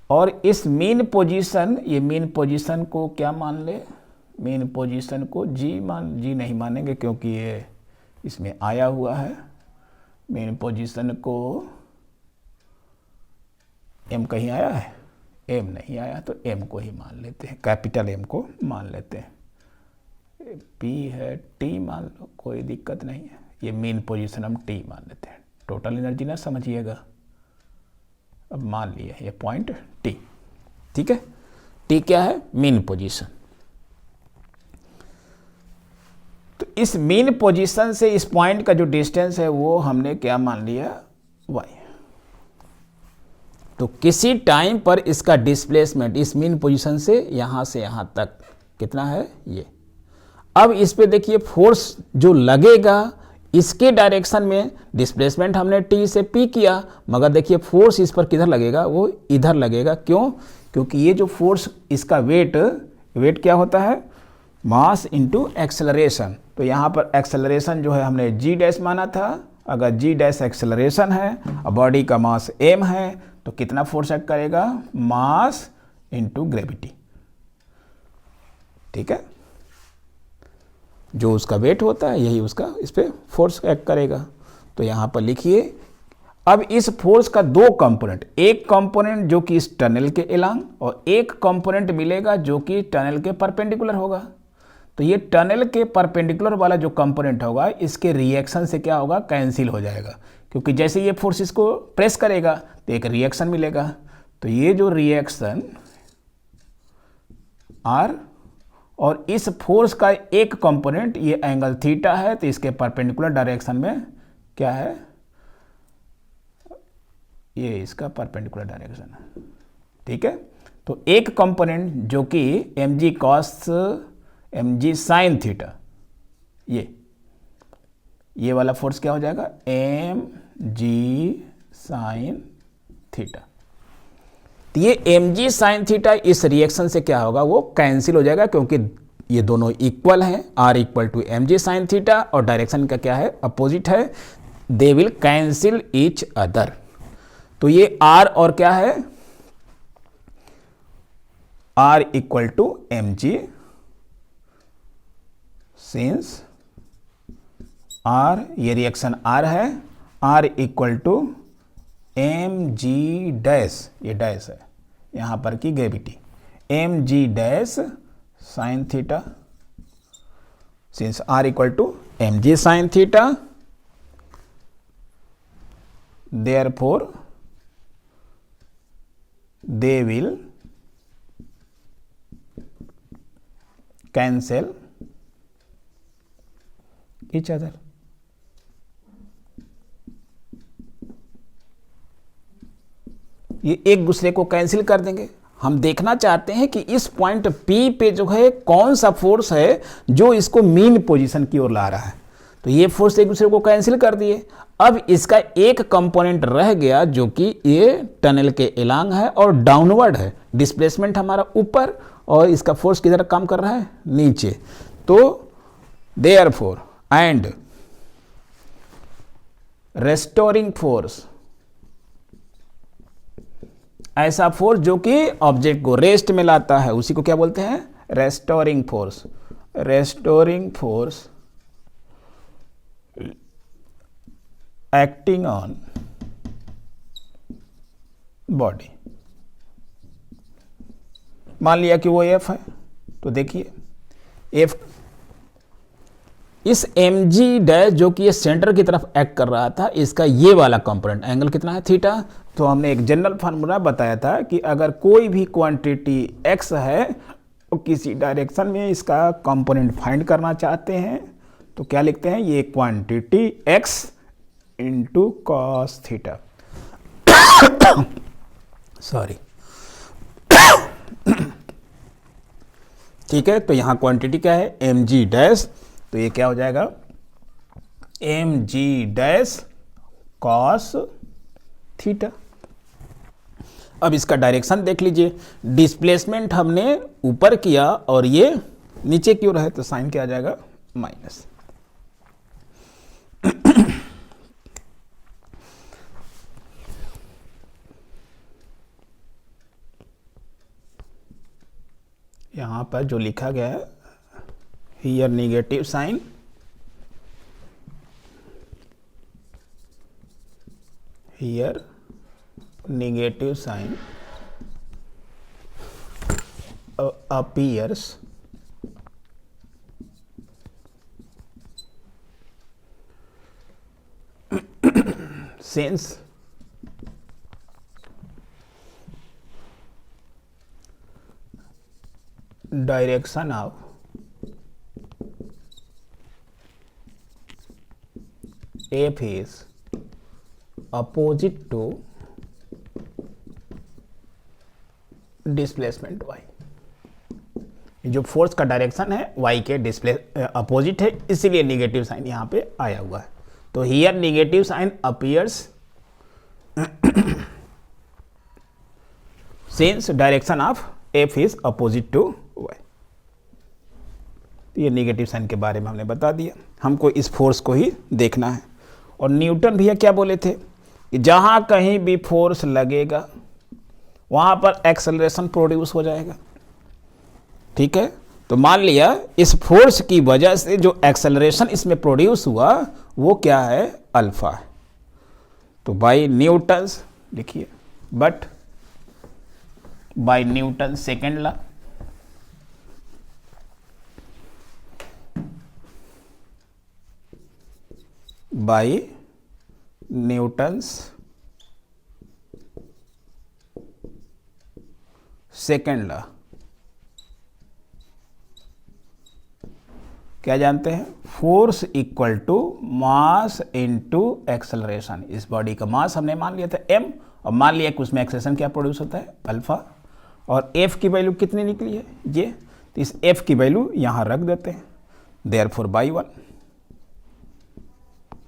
और इस मीन पोजीशन, ये मीन पोजीशन को क्या मान ले, मीन पोजीशन को जी नहीं मानेंगे क्योंकि ये इसमें आया हुआ है। मीन पोजीशन को एम कहीं आया है, एम नहीं आया, तो एम को ही मान लेते हैं, कैपिटल एम को मान लेते हैं। पी है, टी मान लो, कोई दिक्कत नहीं है। ये मीन पोजीशन हम टी मान लेते हैं, टोटल एनर्जी ना समझिएगा। अब मान लिया ये पॉइंट टी, ठीक है। टी क्या है, मीन पोजीशन। तो इस मीन पोजीशन से इस पॉइंट का जो डिस्टेंस है वो हमने क्या मान लिया, वाई। तो किसी टाइम पर इसका डिस्प्लेसमेंट इस मीन पोजीशन से यहां तक कितना है, ये। अब इस पे देखिए फोर्स जो लगेगा इसके डायरेक्शन में, डिस्प्लेसमेंट हमने टी से पी किया, मगर देखिए फोर्स इस पर किधर लगेगा, वो इधर लगेगा। क्यों, क्योंकि ये जो फोर्स, इसका वेट क्या होता है, मास इनटू एक्सेलरेशन। तो यहाँ पर एक्सेलरेशन जो है हमने जी डैश माना था। अगर जी डैश एक्सेलरेशन है और बॉडी का मास एम है, तो कितना फोर्स एक्ट करेगा, मास इनटू ग्रेविटी, ठीक है। जो उसका वेट होता है यही उसका इस पे फोर्स एक्ट करेगा। तो यहाँ पर लिखिए, अब इस फोर्स का दो कंपोनेंट, एक कंपोनेंट जो कि इस टनल के एलांग और एक कंपोनेंट मिलेगा जो कि टनल के परपेंडिकुलर होगा। तो ये टनल के परपेंडिकुलर वाला जो कंपोनेंट होगा इसके रिएक्शन से क्या होगा, कैंसिल हो जाएगा, क्योंकि जैसे ये फोर्स इसको प्रेस करेगा तो एक रिएक्शन मिलेगा। तो ये जो रिएक्शन आर और इस फोर्स का एक कंपोनेंट ये एंगल थीटा है, तो इसके परपेंडिकुलर डायरेक्शन में क्या है, ये इसका परपेंडिकुलर डायरेक्शन है, ठीक है। तो एक कंपोनेंट जो कि M G cos M G sine theta, ये वाला फोर्स क्या हो जाएगा, एम जी साइन थीटा। तो ये एम जी साइन थीटा इस रिएक्शन से क्या होगा, वो कैंसिल हो जाएगा, क्योंकि ये दोनों इक्वल हैं, R equal to M G sine theta, और डायरेक्शन का क्या है, अपोजिट है। They will cancel each other. तो ये आर और क्या है, R equal to M G, since R, ये रिएक्शन आर है, R equal to M G dash, ये डैश है यहां पर की gravity, M G dash sine theta, since R equal to M G sine theta, therefore they will cancel each other. ये एक दूसरे को कैंसिल कर देंगे। हम देखना चाहते हैं कि इस पॉइंट P पे जो है कौन सा फोर्स है जो इसको मीन पोजीशन की ओर ला रहा है। तो ये फोर्स एक दूसरे को कैंसिल कर दिए। अब इसका एक कंपोनेंट रह गया जो कि ये टनल के एलांग है और डाउनवर्ड है, डिस्प्लेसमेंट हमारा ऊपर और इसका फोर्स किधर काम कर रहा है, नीचे। तो देयरफॉर एंड रेस्टोरिंग फोर्स, ऐसा फोर्स जो कि ऑब्जेक्ट को रेस्ट में लाता है उसी को क्या बोलते हैं, restoring force. Restoring force acting on body. मान लिया कि वो एफ है, तो देखिए एफ, इस एम जी डैश जो कि ये सेंटर की तरफ एक्ट कर रहा था, इसका ये वाला कंपोनेंट एंगल कितना है, थीटा। तो हमने एक जनरल फार्मूला बताया था कि अगर कोई भी क्वांटिटी x है तो किसी डायरेक्शन में इसका कंपोनेंट फाइंड करना चाहते हैं तो क्या लिखते हैं, ये quantity x into cos theta, sorry, ठीक है। तो यहां क्वांटिटी क्या है, एम जी डैश, तो ये क्या हो जाएगा, M G dash cos theta. अब इसका डायरेक्शन देख लीजिए, डिस्प्लेसमेंट हमने ऊपर किया और ये नीचे की ओर है, तो साइन क्या आ जाएगा, माइनस। यहाँ पर जो लिखा गया है here negative sign, here negative sign appears since direction of F is opposite to displacement y, जो फोर्स का डायरेक्शन है y के डिस्प्ले अपोजिट है, इसीलिए निगेटिव साइन यहाँ पे आया हुआ है। तो here negative sign appears since direction of f is opposite to y। ये निगेटिव साइन के बारे में हमने बता दिया, हमको इस फोर्स को ही देखना है। और न्यूटन भैया क्या बोले थे कि जहां कहीं भी फोर्स लगेगा वहां पर एक्सेलरेशन प्रोड्यूस हो जाएगा। ठीक है, तो मान लिया इस फोर्स की वजह से जो एक्सेलरेशन इसमें प्रोड्यूस हुआ वो क्या है, अल्फा है। तो बाय न्यूटन्स लिखिए, but by Newton second law, by Newton's second law क्या जानते हैं, force equal to mass into acceleration. इस बॉडी का मास हमने मान लिया था m, और मान लिया कि उसमें एक्सेलरेशन क्या प्रोड्यूस होता है, अल्फा। और f की वैल्यू कितनी निकली है, ये, तो इस f की वैल्यू यहां रख देते हैं। Therefore by one,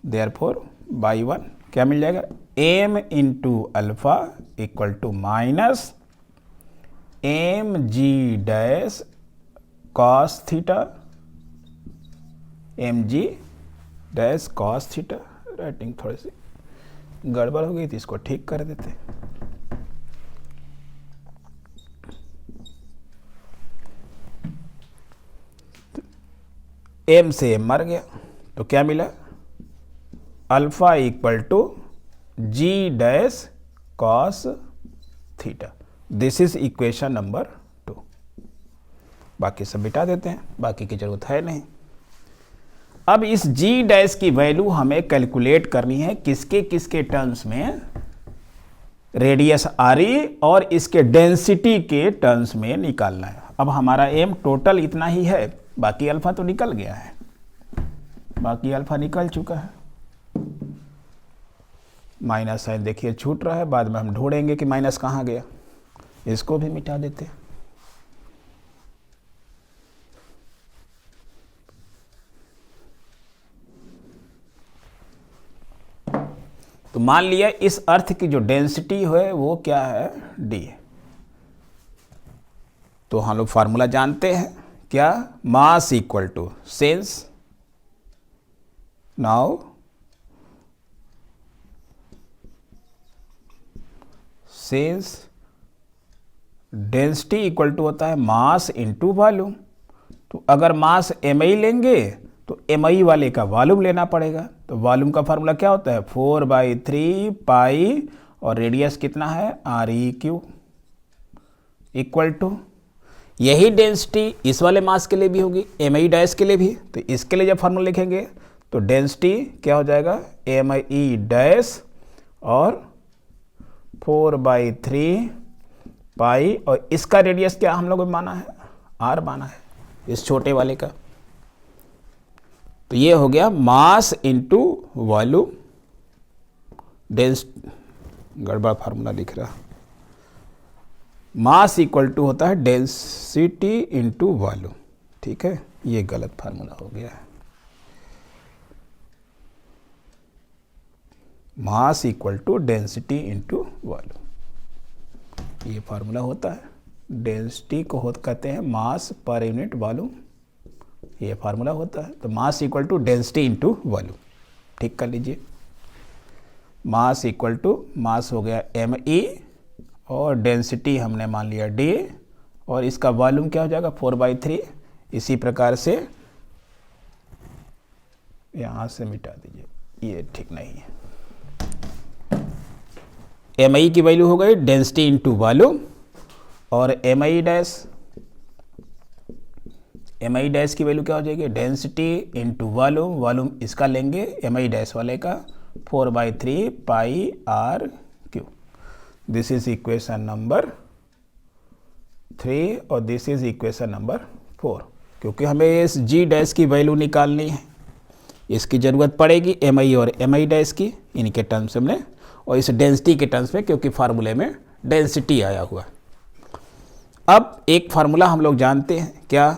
therefore by one क्या मिल जाएगा, m into alpha equal to minus M G dash cos theta, M G dash cos theta. Writing थोड़ी सी गड़बड़ हो गई थी, इसको ठीक कर देते। एम से एम मर गया, तो क्या मिला, alpha equal to G dash cos theta. This is equation number 2। बाकी सब मिटा देते हैं, बाकी की जरूरत है नहीं। अब इस g डैश की वैल्यू हमें कैलकुलेट करनी है किसके किसके टर्म्स में, रेडियस RE और इसके डेंसिटी के टर्म्स में निकालना है। अब हमारा एम टोटल इतना ही है, बाकी अल्फा तो निकल गया है, बाकी अल्फा निकल चुका है। माइनस साइन देखिए छूट रहा है, बाद में हम ढूंढेंगे कि माइनस कहाँ गया, इसको भी मिटा देते हैं। तो मान लिया इस अर्थ की जो डेंसिटी है वो क्या है, d है। तो हम लोग फार्मूला जानते हैं क्या, mass equal to since, now since density equal to होता है मास इंटू वॉल्यूम। तो अगर मास mi लेंगे तो mi वाले का वॉल्यूम लेना पड़ेगा। तो वॉल्यूम का फार्मूला क्या होता है, 4/3 पाई, और रेडियस कितना है, REQ इक्वल टू, यही डेंसिटी इस वाले मास के लिए भी होगी, mi डैश के लिए भी। तो इसके लिए जब फार्मूला लिखेंगे तो डेंसिटी क्या हो जाएगा, mi डैश और 4/3 पाई, और इसका रेडियस क्या हम लोग माना है, r माना है इस छोटे वाले का। तो ये हो गया मास इंटू वॉल्यूम, गड़बड़ फार्मूला लिख रहा, मास इक्वल टू होता है डेंसिटी इंटू वॉल्यूम। ठीक है, ये गलत फार्मूला हो गया है, mass equal to density into volume, ये फार्मूला होता है। डेंसिटी को कहते हैं मास पर यूनिट वॉल्यूम, ये फार्मूला होता है। तो mass equal to density into volume, ठीक कर लीजिए। मास इक्वल टू, मास हो गया me, और डेंसिटी हमने मान लिया d, और इसका वॉल्यूम क्या हो जाएगा 4/3। इसी प्रकार से यहाँ से मिटा दीजिए, ये ठीक नहीं है। एम आई की वैल्यू हो गई डेंसिटी इंटू वॉल्यूम, और एम आई डैश की वैल्यू क्या हो जाएगी डेंसिटी इंटू वॉल्यूम, वॉल्यूम इसका लेंगे एम आई डैश वाले का 4/3 pi R cube. This is equation number 3 और दिस इज इक्वेशन नंबर 4। क्योंकि हमें इस जी डैश की वैल्यू निकालनी है, इसकी ज़रूरत पड़ेगी एम आई और एम आई डैश की, इनके टर्म्स में, और इस डेंसिटी के टर्म्स में, क्योंकि फार्मूले में डेंसिटी आया हुआ। अब एक फार्मूला हम लोग जानते हैं, क्या,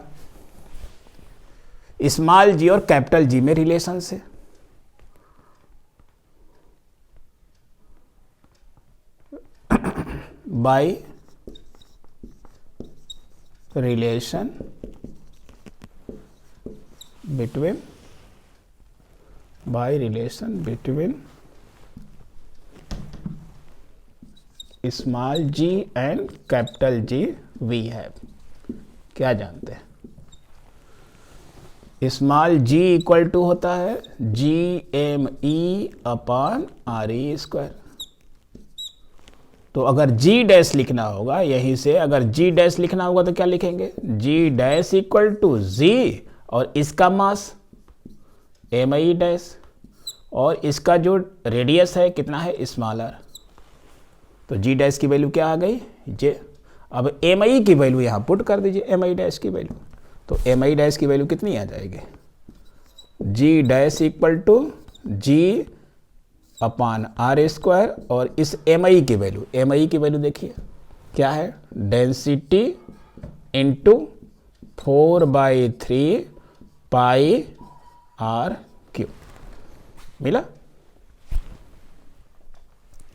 स्मॉल जी और कैपिटल जी में रिलेशन से। By relation between small G and capital G we have. क्या जानते हैं, स्मॉल जी इक्वल टू होता है GME/RE²। तो अगर जी डैश लिखना होगा, यहीं से अगर जी डैश लिखना होगा तो क्या लिखेंगे, जी डैश इक्वल टू जी, और इसका मास MI डैश, और इसका जो रेडियस है कितना है स्मॉलर। तो जी डैश की वैल्यू क्या आ गई जे। अब MI की वैल्यू यहाँ पुट कर दीजिए, MI डैश की वैल्यू। तो MI डैश की वैल्यू कितनी आ जाएगी, जी डैश इक्वल टू G/R², और इस MI की वैल्यू देखिए क्या है, density into 4/3 pi R cube मिला।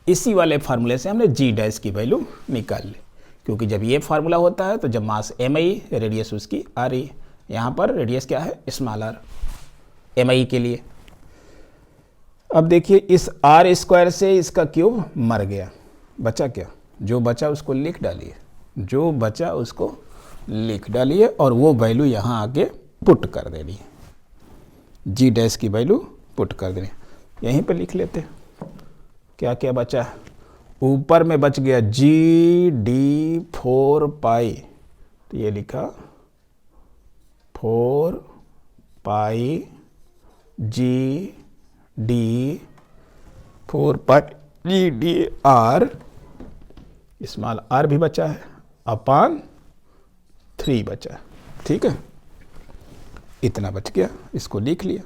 इसी वाले फार्मूले से हमने जी डैश की वैल्यू निकाल ली, क्योंकि जब ये फार्मूला होता है तो जब मास MI, रेडियस उसकी RE, यहाँ पर रेडियस क्या है स्मॉलर MI के लिए। अब देखिए इस R² से इसका क्यूब मर गया, बचा क्या, जो बचा उसको लिख डालिए, और वो वैल्यू यहाँ आके पुट कर देनी है, जी डैश की वैल्यू पुट कर देनी। यहीं पे लिख लेते हैं क्या क्या बचा है। ऊपर में बच गया GD4 पाई, तो ये लिखा 4 पाई GD4 स्मॉल r भी बचा है अपान 3 बचा है। ठीक है, इतना बच गया, इसको लिख लिया।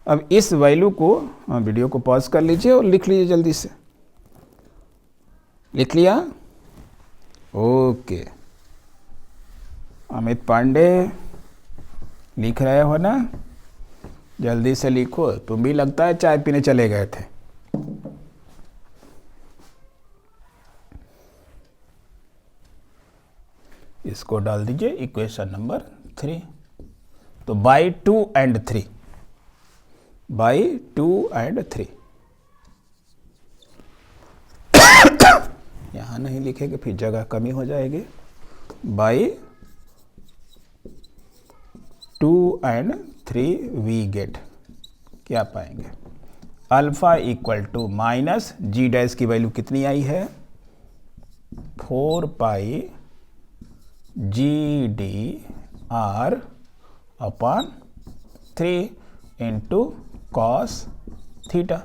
अब इस वैल्यू को, वीडियो को पॉज कर लीजिए और लिख लीजिए जल्दी से। लिख लिया, ओके। अमित पांडे लिख रहे हो ना, जल्दी से लिखो, तुम भी लगता है चाय पीने चले गए थे। इसको डाल दीजिए इक्वेशन नंबर 3। तो बाई 2 and 3, यहाँ नहीं लिखेंगे फिर जगह कमी हो जाएगी। बाई 2 and 3 वी गेट, क्या पाएंगे, alpha equal to minus G dash की वैल्यू कितनी आई है 4 pi GD/R upon 3 into cos theta.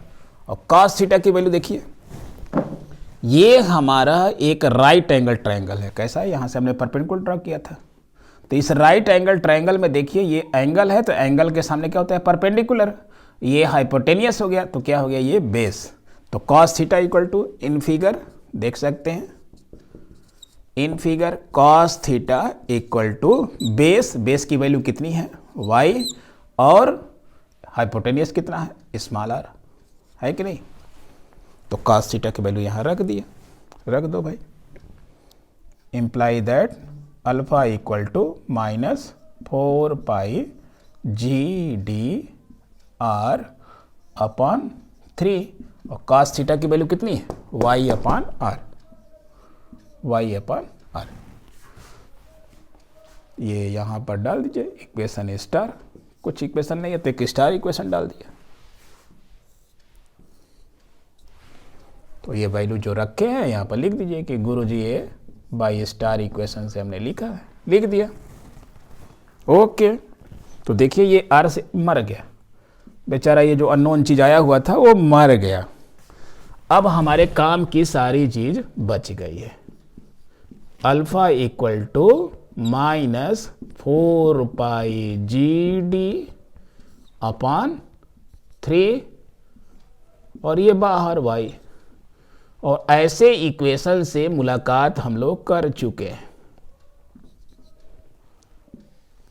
और कॉस थीटा की वैल्यू देखिए, ये हमारा एक राइट एंगल ट्रायंगल है। कैसा है, यहाँ से हमने परपेंडिकुलर ड्रॉ किया था। तो इस राइट एंगल ट्रायंगल में देखिए ये एंगल है, तो एंगल के सामने क्या होता है परपेंडिकुलर। ये हाइपोटेनियस हो गया, तो क्या हो गया ये बेस। तो cos theta equal to, in figure देख सकते हैं, in figure cos theta equal to base की वैल्यू कितनी है y, और हाइपोटेनियस कितना है स्मॉल r, है कि नहीं। तो कॉस थीटा की वैल्यू यहाँ रख दो भाई। Imply that alpha equal to minus 4 pi GD/R upon 3, और कॉस थीटा की वैल्यू कितनी है y/r। आर। ये यहाँ पर डाल दीजिए इक्वेशन स्टार, कुछ इक्वेशन नहीं है तो एक स्टार इक्वेशन डाल दिया। तो ये वैल्यू जो रखे हैं यहाँ पर लिख दीजिए कि गुरुजी ये बाई स्टार इक्वेशन से हमने लिखा है, लिख दिया। ओके, तो देखिए ये आर से मर गया बेचारा, ये जो अननोन चीज आया हुआ था वो मर गया। अब हमारे काम की सारी चीज बच गई है। Alpha equal to minus 4 pi g d upon 3 और ये बाहर y। और ऐसे इक्वेशन से मुलाकात हम लोग कर चुके हैं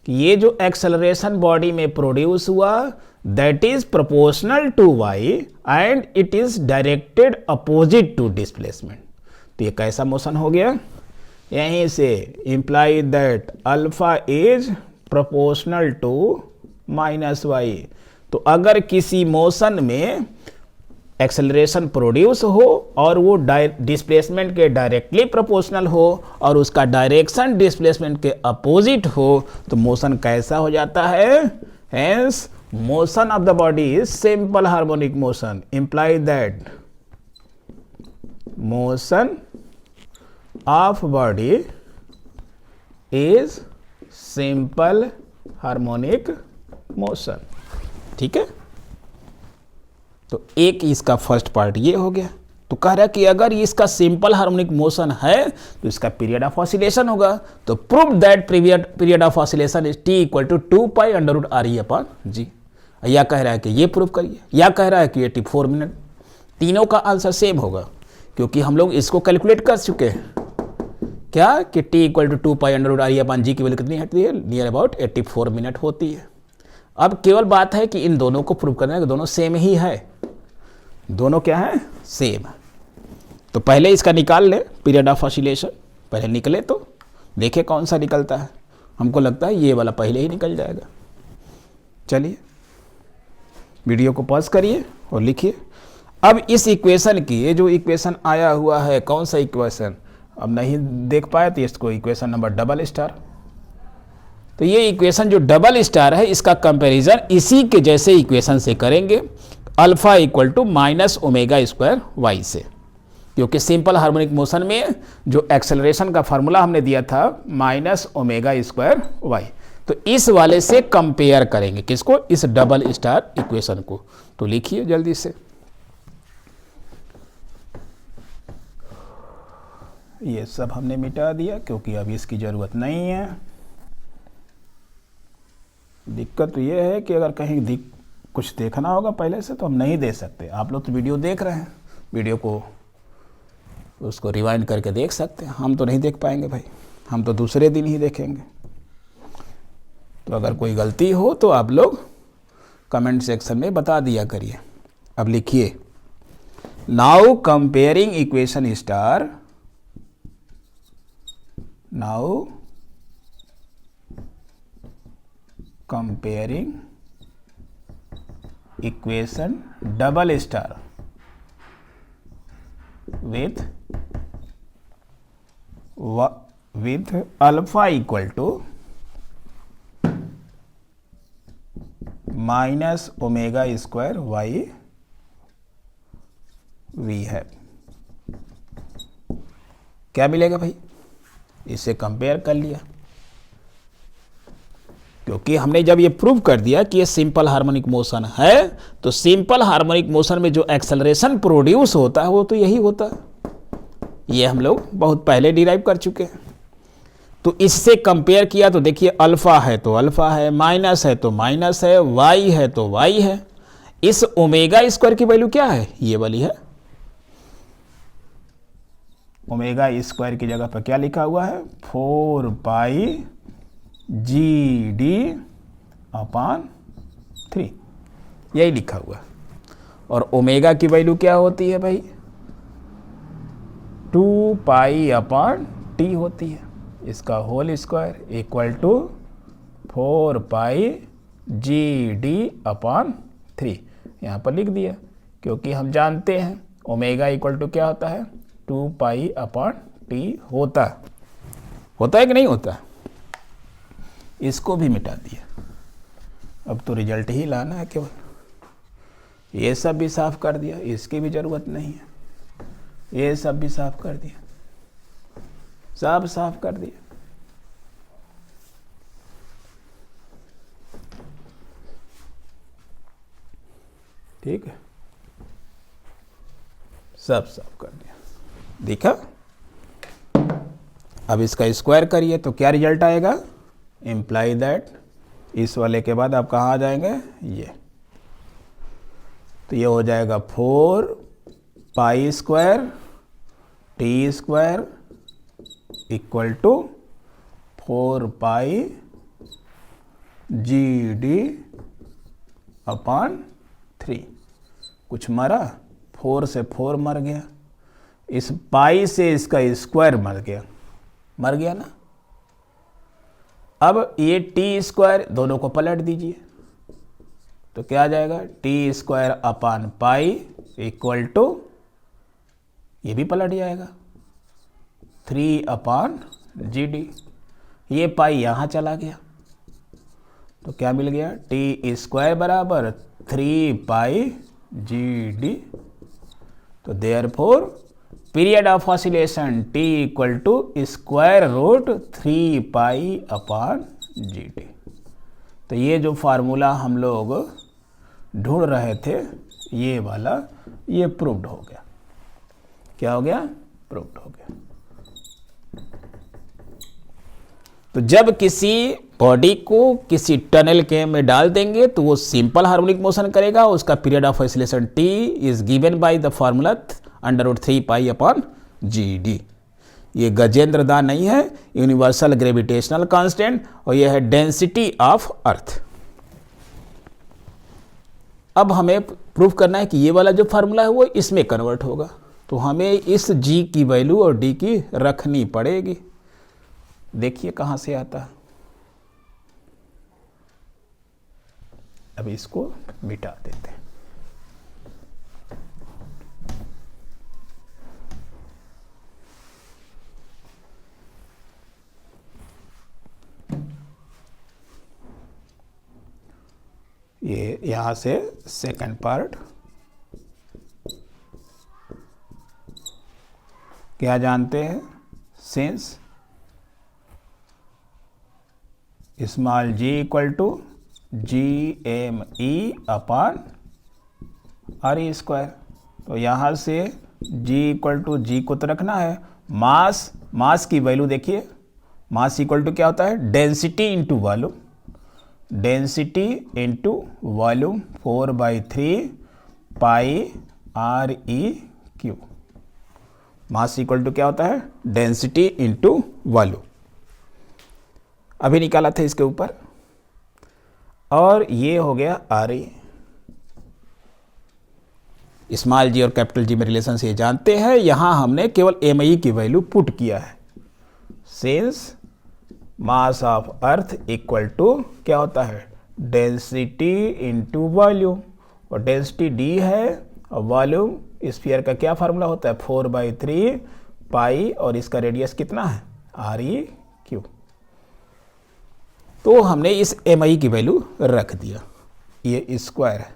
कि ये जो एक्सेलरेशन बॉडी में प्रोड्यूस हुआ that is proportional to y and it is directed opposite to displacement. तो ये कैसा मोशन हो गया, यहीं से imply that alpha is proportional to minus y। तो अगर किसी मोशन में एक्सेलरेशन प्रोड्यूस हो और वो डिस्प्लेसमेंट के डायरेक्टली प्रोपोर्शनल हो और उसका डायरेक्शन डिस्प्लेसमेंट के अपोजिट हो तो मोशन कैसा हो जाता है। Hence motion of the body is simple harmonic motion, imply that motion of body is simple harmonic motion. ठीक है, तो एक इसका फर्स्ट पार्ट ये हो गया। तो कह रहा है कि अगर इसका सिंपल हार्मोनिक मोशन है तो इसका पीरियड ऑफ ऑसिलेशन होगा। तो prove that period of oscillation is T equal to 2 pi under root R E upon g. या कह रहा है कि ये प्रूव करिए, या कह रहा है कि 84 मिनट। तीनों का आंसर सेम होगा क्योंकि हम लोग इसको कैलकुलेट कर चुके हैं क्या कि T equal to 2 pi under root R E upon g की वैल्यू कितनी होती है, नियर अबाउट 84 मिनट होती है। अब केवल बात है कि इन दोनों को प्रूव करना है कि दोनों सेम ही है। दोनों क्या है, सेम। तो पहले इसका निकाल ले पीरियड ऑफ ऑसिलेशन, पहले निकले तो देखे कौन सा निकलता है। हमको लगता है ये वाला पहले ही निकल जाएगा। चलिए वीडियो को पॉज करिए और लिखिए। अब इस इक्वेशन की, ये जो इक्वेशन आया हुआ है, कौन सा इक्वेशन, अब नहीं देख पाए तो इसको इक्वेशन नंबर डबल स्टार। तो ये इक्वेशन जो डबल स्टार है इसका कंपैरिजन इसी के जैसे इक्वेशन से करेंगे, alpha equal to minus omega square y से, क्योंकि सिंपल हार्मोनिक मोशन में जो एक्सेलरेशन का फार्मूला हमने दिया था माइनस ओमेगा स्क्वायर वाई। तो इस वाले से कंपेयर करेंगे किसको, इस डबल स्टार इक्वेशन को। तो लिखिए जल्दी से। ये सब हमने मिटा दिया क्योंकि अभी इसकी जरूरत नहीं है। दिक्कत तो ये है कि अगर कहीं कुछ देखना होगा पहले से तो हम नहीं दे सकते। आप लोग तो वीडियो देख रहे हैं, वीडियो को उसको रिवाइंड करके देख सकते हैं, हम तो नहीं देख पाएंगे भाई, हम तो दूसरे दिन ही देखेंगे। तो अगर कोई गलती हो तो आप लोग कमेंट सेक्शन में बता दिया करिए। अब लिखिए, now comparing equation star, now comparing equation double star with alpha equal to minus omega square y वी है। क्या मिलेगा भाई, इसे कंपेयर कर लिया क्योंकि हमने जब ये प्रूव कर दिया कि ये सिंपल हार्मोनिक मोशन है तो सिंपल हार्मोनिक मोशन में जो एक्सेलरेशन प्रोड्यूस होता है वो तो यही होता है। ये हम लोग बहुत पहले डिराइव कर चुके हैं। तो इससे कंपेयर किया तो देखिए अल्फा है तो अल्फा है, माइनस है तो माइनस है, वाई है तो वाई है। इस ओमेगा स्क्वायर की वैल्यू क्या है, ये वाली है। ओमेगा स्क्वायर की जगह पर क्या लिखा हुआ है, 4 पाई जी डी अपान 3, यही लिखा हुआ। और ओमेगा की वैल्यू क्या होती है भाई, 2 पाई अपान टी होती है। इसका whole square equal to 4 pi g d upon 3, यहाँ पर लिख दिया क्योंकि हम जानते हैं ओमेगा इक्वल टू क्या होता है, 2 पाई अपान टी होता है। होता है कि नहीं होता? इसको भी मिटा दिया। अब तो रिजल्ट ही लाना है केवल। ये सब भी साफ कर दिया, इसकी भी जरूरत नहीं है। ये सब भी साफ कर दिया, सब साफ कर दिया। ठीक है, सब साफ कर दिया, देखा? अब इसका स्क्वायर करिए तो क्या रिजल्ट आएगा? इम्प्लाई दैट, इस वाले के बाद आप कहाँ आ जाएंगे? ये, तो ये हो जाएगा 4 pi square T square equal to 4 pi g d upon 3। कुछ मरा? 4 से 4 मर गया, इस पाई से इसका स्क्वायर मर गया ना। अब ये टी स्क्वायर दोनों को पलट दीजिए तो क्या आ जाएगा? T square upon pi equal to, ये भी पलट जाएगा, 3 अपॉन जी डी। ये पाई यहाँ चला गया तो क्या मिल गया? टी स्क्वायर बराबर 3 पाई जी डी। तो therefore period of oscillation T equal to square root 3 pi upon g d. तो ये जो फार्मूला हम लोग ढूंढ रहे थे, ये वाला, ये प्रूव्ड हो गया। क्या हो गया? प्रूव्ड हो गया। तो जब किसी बॉडी को किसी टनल के में डाल देंगे तो वो सिंपल हार्मोनिक मोशन करेगा। उसका period of oscillation T is given by the formula √3 pi upon g D. ये गजेंद्र दा नहीं है, यूनिवर्सल ग्रेविटेशनल कांस्टेंट, और ये है डेंसिटी ऑफ अर्थ। अब हमें प्रूफ करना है कि ये वाला जो फार्मूला है वो इसमें कन्वर्ट होगा, तो हमें इस जी की वैल्यू और डी की रखनी पड़ेगी। देखिए कहां से आता है। अब इसको मिटा देते हैं। ये यहां से सेकंड पार्ट क्या जानते हैं? Since small g equal to G M E upon R E square. तो यहाँ से जी इक्वल टू जी को तो रखना है। मास की वैल्यू देखिए, मास इक्वल टू क्या होता है? Density into volume, density into volume 4/3 pi R E cube. Mass equal to क्या होता है? Density into volume. अभी निकाला था इसके ऊपर, और ये हो गया आर ई। स्मॉल जी और कैपिटल जी में रिलेशन से जानते हैं। यहां हमने केवल एम ई की वैल्यू पुट किया है। Since mass of earth equal to क्या होता है? डेंसिटी इंटू वॉल्यूम, और डेंसिटी डी है और वॉल्यूम स्फीयर का क्या फार्मूला होता है? 4/3 पाई, और इसका रेडियस कितना है? Are E Q. तो हमने इस एम आई की वैल्यू रख दिया। ये स्क्वायर है,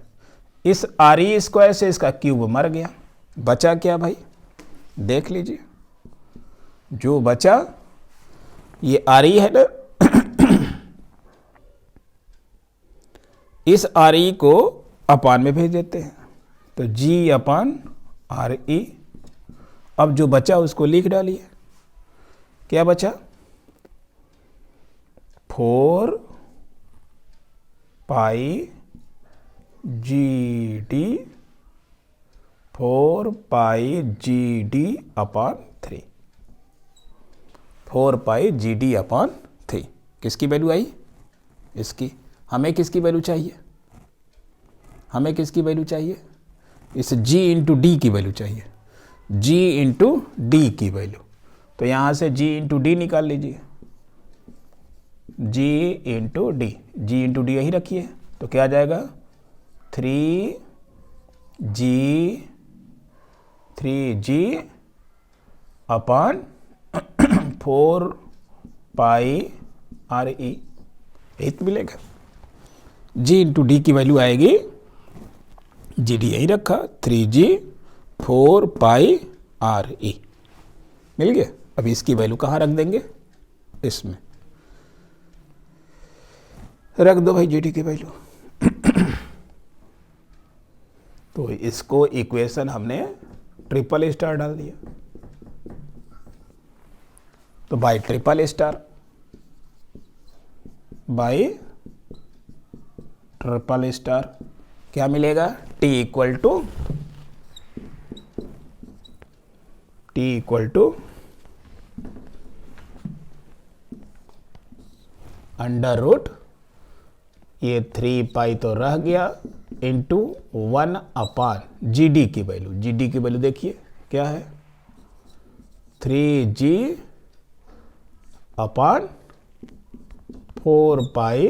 इस आर ई स्क्वायर से इसका क्यूब मर गया, बचा क्या भाई? देख लीजिए जो बचा, ये आर ई है ना, इस आर ई को अपान में भेज देते हैं, तो जी अपान आर ई। अब जो बचा उसको लिख डालिए। क्या बचा? 4 pi g D, 4 pi g d upon 3, 4 pi g d upon 3। किसकी वैल्यू आई? इसकी। हमें किसकी वैल्यू चाहिए? हमें किसकी वैल्यू चाहिए? इस g इंटू डी की वैल्यू चाहिए, g इंटू डी की वैल्यू। तो यहां से g इंटू डी निकाल लीजिए, g इंटू डी, जी इंटू डी यही रखिए, तो क्या आ जाएगा? 3g अपॉन 4 पाई आर ई, यही तो मिलेगा। जी इंटू डी की वैल्यू आएगी, जी डी यही रखा, 3G 4 पाई आर ई, मिल गया। अब इसकी वैल्यू कहाँ रख देंगे, इसमें रख दो भाई जी डी की वैल्यू। तो इसको इक्वेशन हमने ट्रिपल स्टार डाल दिया, तो by triple star, by triple star क्या मिलेगा, T equal to under root ये 3 पाई तो रह गया इंटू 1 अपान जी डी की वैल्यू। जी डी की वैल्यू देखिए क्या है, 3G अपान 4 पाई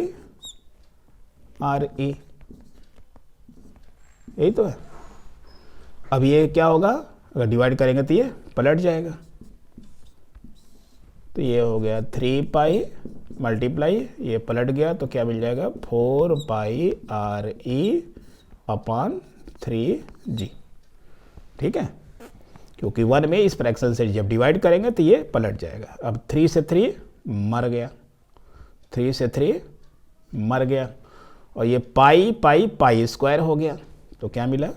आर ई, यही तो है। अब ये क्या होगा, अगर डिवाइड करेंगे तो ये पलट जाएगा, तो ये हो गया 3 पाई मल्टीप्लाई, ये पलट गया तो क्या मिल जाएगा, 4 पाई आर ई अपान 3G, ठीक है। क्योंकि 1 में इस फ्रैक्शन से जब डिवाइड करेंगे तो ये पलट जाएगा। अब 3 से 3 मर गया, 3 से 3 मर गया, और ये पाई पाई पाई स्क्वायर हो गया, तो क्या मिला,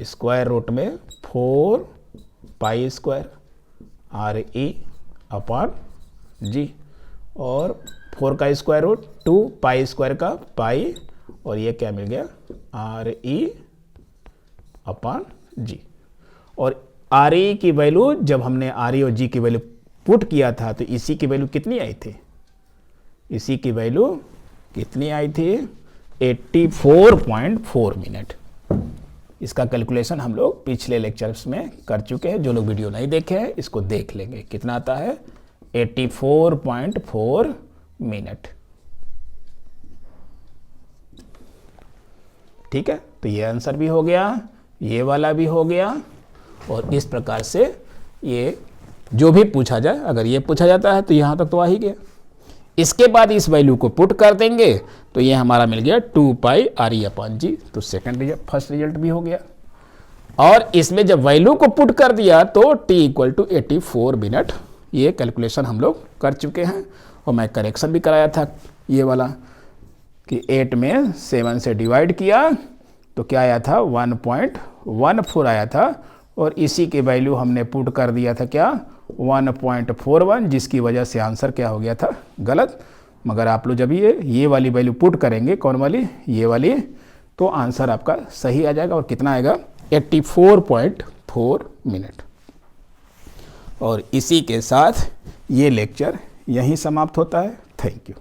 स्क्वायर रूट में 4 पाई स्क्वायर आर ई अपान जी, और 4 का स्क्वायर रूट 2 पाई स्क्वायर का पाई, और ये क्या मिल गया, आर ई अपान जी। और आर ई की वैल्यू जब हमने आर ई और जी की वैल्यू पुट किया था तो इसी की वैल्यू कितनी आई थी, इसी की वैल्यू कितनी आई थी, 84.4 मिनट। इसका कैलकुलेशन हम लोग पिछले लेक्चर्स में कर चुके हैं, जो लोग वीडियो नहीं देखे हैं इसको देख लेंगे, कितना आता है, 84.4 मिनट, ठीक है। तो ये आंसर भी हो गया, ये वाला भी हो गया, और इस प्रकार से ये जो भी पूछा जाए, अगर ये पूछा जाता है तो यहाँ तक तो आ ही गया। इसके बाद इस वैल्यू को पुट कर देंगे तो ये हमारा मिल गया 2 पाई आर ई अपान जी, तो फर्स्ट रिजल्ट भी हो गया। और इसमें जब वैल्यू को पुट कर दिया तो t इक्वल टू 84 मिनट, ये कैलकुलेशन हम लोग कर चुके हैं। और मैं करेक्शन भी कराया था ये वाला कि 8 में 7 से डिवाइड किया तो क्या आया था, 1.14 आया था, और इसी की वैल्यू हमने पुट कर दिया था क्या, 1.41, जिसकी वजह से आंसर क्या हो गया था, गलत। मगर आप लोग जब ये वाली वैल्यू पुट करेंगे, कौन वाली, ये वाली, तो आंसर आपका सही आ जाएगा। और कितना आएगा, 84.4 मिनट। और इसी के साथ ये लेक्चर यहीं समाप्त होता है। Thank you.